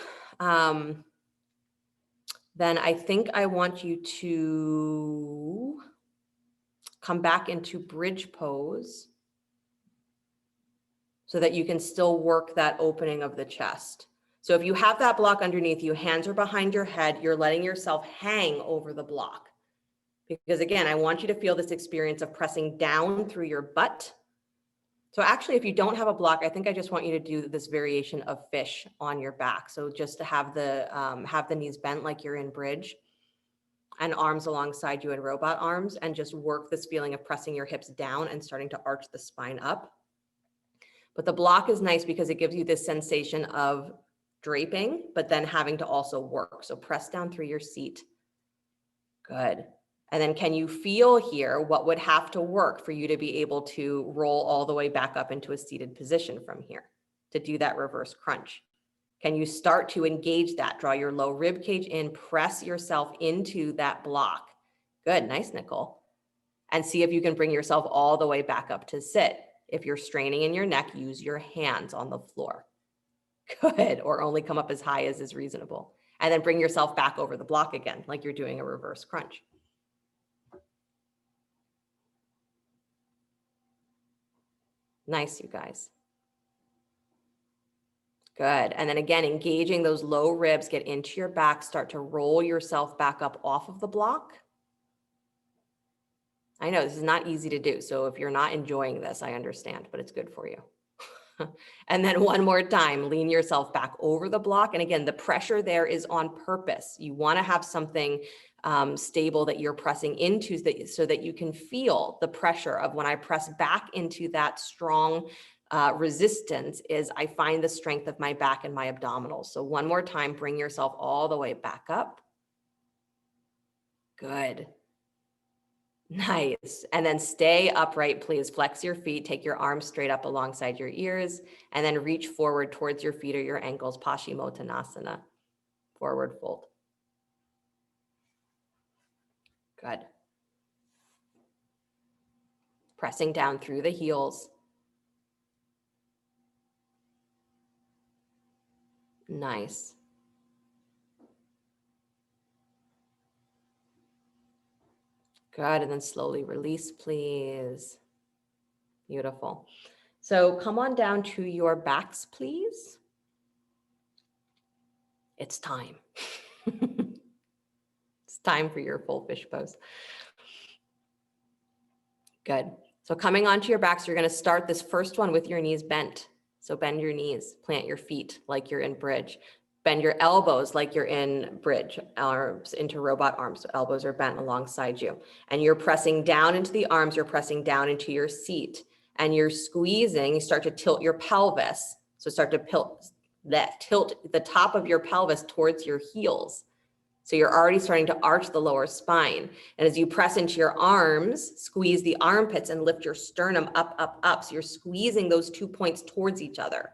then I think I want you to come back into bridge pose so that you can still work that opening of the chest. So if you have that block underneath you, hands are behind your head, you're letting yourself hang over the block. Because again, I want you to feel this experience of pressing down through your butt. So actually, if you don't have a block, I think I just want you to do this variation of fish on your back. So just to have the knees bent like you're in bridge and arms alongside you in robot arms, and just work this feeling of pressing your hips down and starting to arch the spine up. But the block is nice because it gives you this sensation of draping, but then having to also work. So press down through your seat. Good. And then can you feel here what would have to work for you to be able to roll all the way back up into a seated position from here to do that reverse crunch? Can you start to engage that? Draw your low rib cage in, press yourself into that block. Good, nice, Nicole. And see if you can bring yourself all the way back up to sit. If you're straining in your neck, use your hands on the floor. Good, or only come up as high as is reasonable. And then bring yourself back over the block again, like you're doing a reverse crunch. Nice, you guys. Good. And then again, engaging those low ribs, get into your back, start to roll yourself back up off of the block. I know this is not easy to do. So if you're not enjoying this, I understand, but it's good for you. And then one more time, lean yourself back over the block. And again, the pressure there is on purpose. You want to have something stable that you're pressing into so that you can feel the pressure of when I press back into that strong resistance is I find the strength of my back and my abdominals. So one more time, bring yourself all the way back up. Good. Nice. And then stay upright, please. Flex your feet, take your arms straight up alongside your ears, and then reach forward towards your feet or your ankles, Paschimottanasana, forward fold. Good. Pressing down through the heels. Nice. Good. And then slowly release, please. Beautiful. So come on down to your backs, please. It's time. It's time for your full fish pose. Good. So coming onto your backs, you're going to start this first one with your knees bent. So bend your knees, plant your feet like you're in bridge. Bend your elbows like you're in bridge, arms into robot arms. So elbows are bent alongside you. And you're pressing down into the arms, you're pressing down into your seat. And you're squeezing, you start to tilt your pelvis. So start to tilt the top of your pelvis towards your heels. So you're already starting to arch the lower spine. And as you press into your arms, squeeze the armpits and lift your sternum up, up, up. So you're squeezing those 2 points towards each other.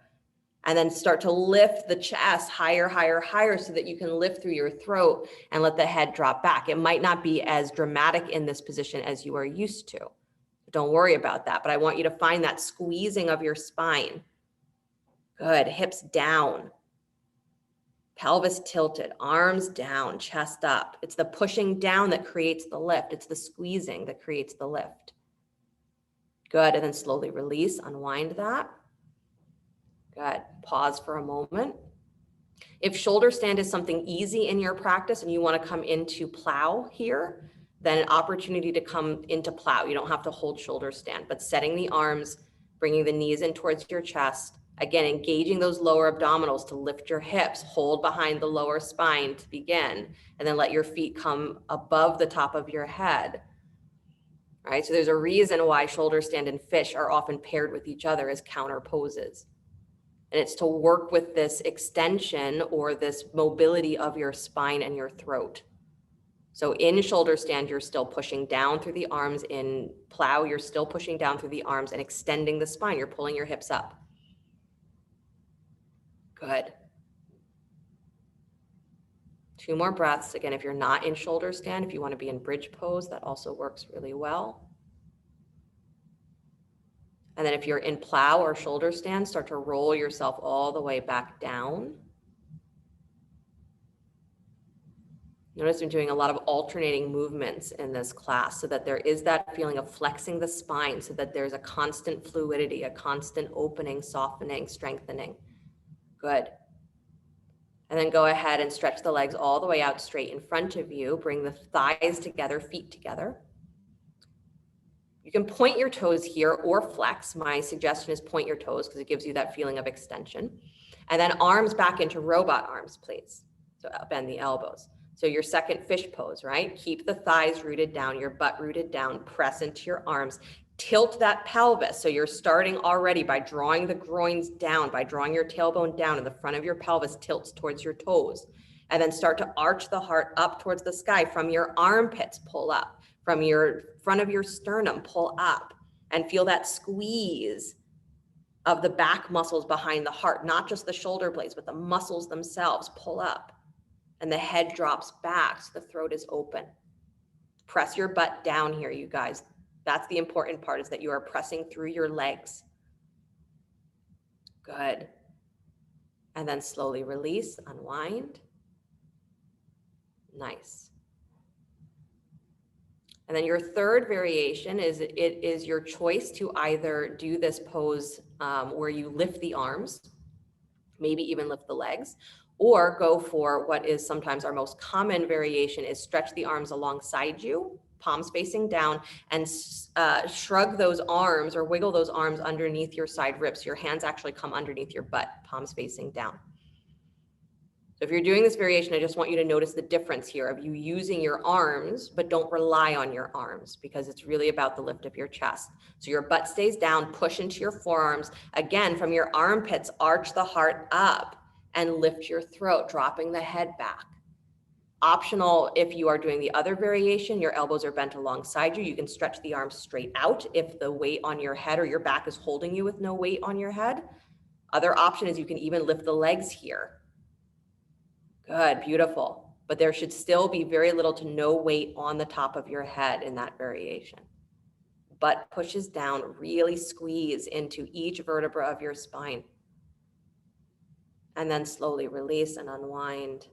And then start to lift the chest higher, higher, higher so that you can lift through your throat and let the head drop back. It might not be as dramatic in this position as you are used to. Don't worry about that. But I want you to find that squeezing of your spine. Good. Hips down. Pelvis tilted, arms down, chest up. It's the pushing down that creates the lift. It's the squeezing that creates the lift. Good. And then slowly release, unwind that. Good. Pause for a moment. If shoulder stand is something easy in your practice and you want to come into plow here, then an opportunity to come into plow. You don't have to hold shoulder stand, but setting the arms, bringing the knees in towards your chest. Again, engaging those lower abdominals to lift your hips, hold behind the lower spine to begin, and then let your feet come above the top of your head. All right, so there's a reason why shoulder stand and fish are often paired with each other as counter poses. And it's to work with this extension or this mobility of your spine and your throat. So in shoulder stand, you're still pushing down through the arms. In plow, you're still pushing down through the arms and extending the spine. You're pulling your hips up. Good. 2 more breaths. Again, if you're not in shoulder stand, if you want to be in bridge pose, that also works really well. And then if you're in plow or shoulder stand, start to roll yourself all the way back down. Notice I'm doing a lot of alternating movements in this class so that there is that feeling of flexing the spine so that there's a constant fluidity, a constant opening, softening, strengthening. Good. And then go ahead and stretch the legs all the way out straight in front of you. Bring the thighs together, feet together. You can point your toes here or flex. My suggestion is point your toes because it gives you that feeling of extension. And then arms back into robot arms, please. So bend the elbows. So your second fish pose, right? Keep the thighs rooted down, your butt rooted down, press into your arms. Tilt that pelvis. So you're starting already by drawing the groins down, by drawing your tailbone down, and the front of your pelvis tilts towards your toes. And then start to arch the heart up towards the sky. From your armpits, pull up. From your front of your sternum, pull up and feel that squeeze of the back muscles behind the heart, not just the shoulder blades, but the muscles themselves. Pull up and the head drops back so the throat is open. Press your butt down here, you guys. That's the important part, is that you are pressing through your legs. Good. And then slowly release, unwind. Nice. And then your third variation is it is your choice to either do this pose where you lift the arms, maybe even lift the legs, or go for what is sometimes our most common variation is stretch the arms alongside you, palms facing down, and shrug those arms or wiggle those arms underneath your side ribs. Your hands actually come underneath your butt, palms facing down. So if you're doing this variation, I just want you to notice the difference here of you using your arms, but don't rely on your arms because it's really about the lift of your chest. So your butt stays down, push into your forearms. Again, from your armpits, arch the heart up and lift your throat, dropping the head back. Optional, if you are doing the other variation, your elbows are bent alongside you. You can stretch the arms straight out if the weight on your head or your back is holding you with no weight on your head. Other option is you can even lift the legs here. Good, beautiful. But there should still be very little to no weight on the top of your head in that variation. Butt pushes down, really squeeze into each vertebra of your spine. And then slowly release and unwind.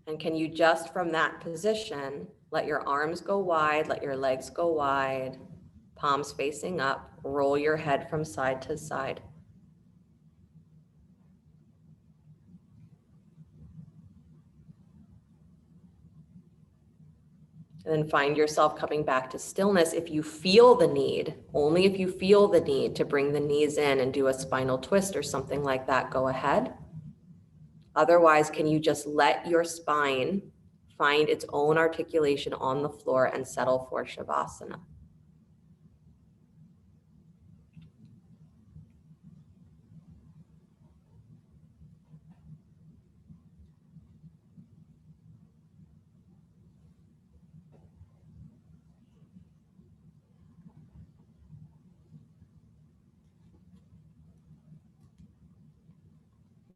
And can you just from that position, let your arms go wide, let your legs go wide, palms facing up, roll your head from side to side. And then find yourself coming back to stillness if you feel the need, only if you feel the need to bring the knees in and do a spinal twist or something like that, go ahead. Otherwise, can you just let your spine find its own articulation on the floor and settle for Shavasana?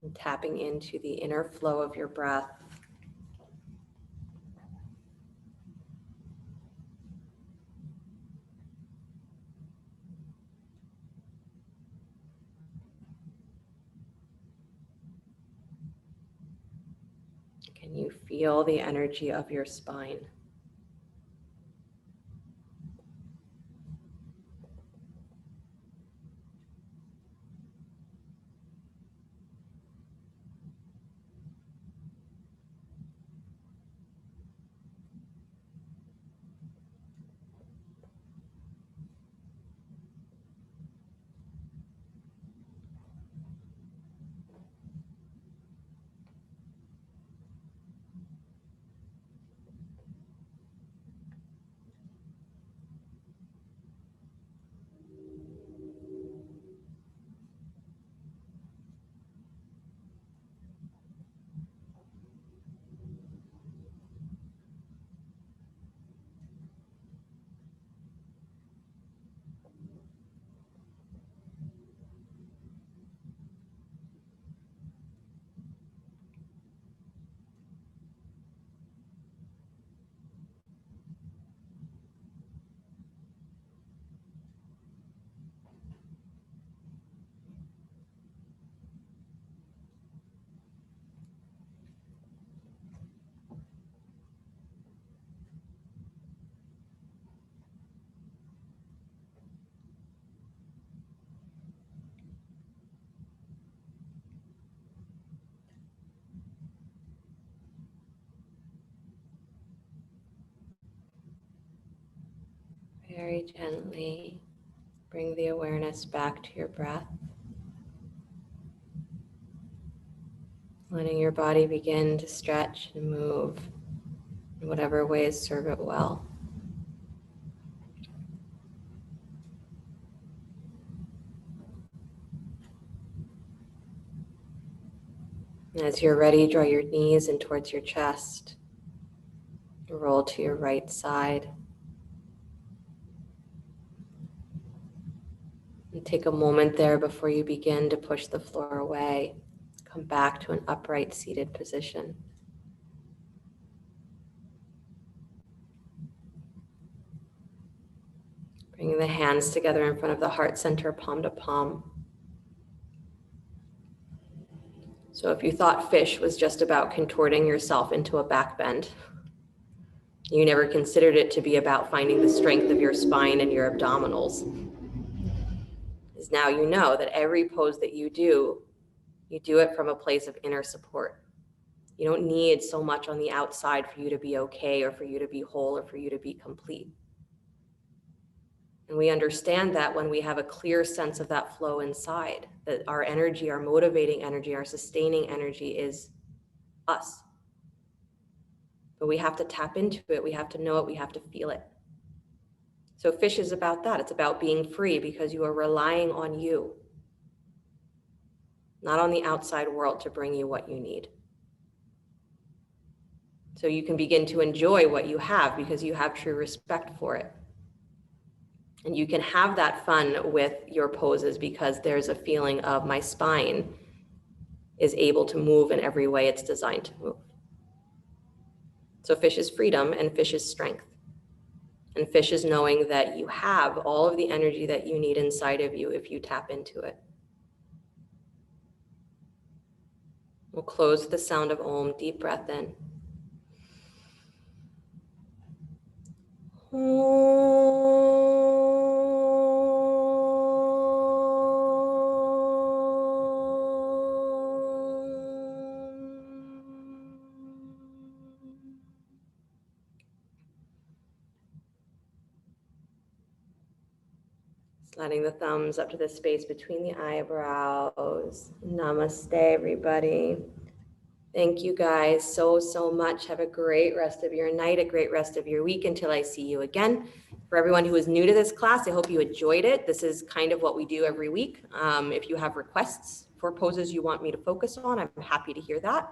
And tapping into the inner flow of your breath. Can you feel the energy of your spine? Very gently bring the awareness back to your breath, letting your body begin to stretch and move in whatever ways serve it well. And as you're ready, draw your knees in towards your chest. Roll to your right side. And take a moment there before you begin to push the floor away. Come back to an upright seated position. Bringing the hands together in front of the heart center, palm to palm. So if you thought fish was just about contorting yourself into a back bend, you never considered it to be about finding the strength of your spine and your abdominals, is now you know that every pose that you do it from a place of inner support. You don't need so much on the outside for you to be okay, or for you to be whole, or for you to be complete. And we understand that when we have a clear sense of that flow inside, that our energy, our motivating energy, our sustaining energy is us. But we have to tap into it. We have to know it. We have to feel it. So fish is about that. It's about being free because you are relying on you, not on the outside world to bring you what you need. So you can begin to enjoy what you have because you have true respect for it. And you can have that fun with your poses because there's a feeling of my spine is able to move in every way it's designed to move. So fish is freedom and fish is strength. And fish is knowing that you have all of the energy that you need inside of you if you tap into it. We'll close with the sound of Om. Deep breath in. Sliding the thumbs up to the space between the eyebrows. Namaste, everybody. Thank you guys so much. Have a great rest of your night, a great rest of your week until I see you again. For everyone who is new to this class, I hope you enjoyed it. This is kind of what we do every week. If you have requests for poses you want me to focus on, I'm happy to hear that.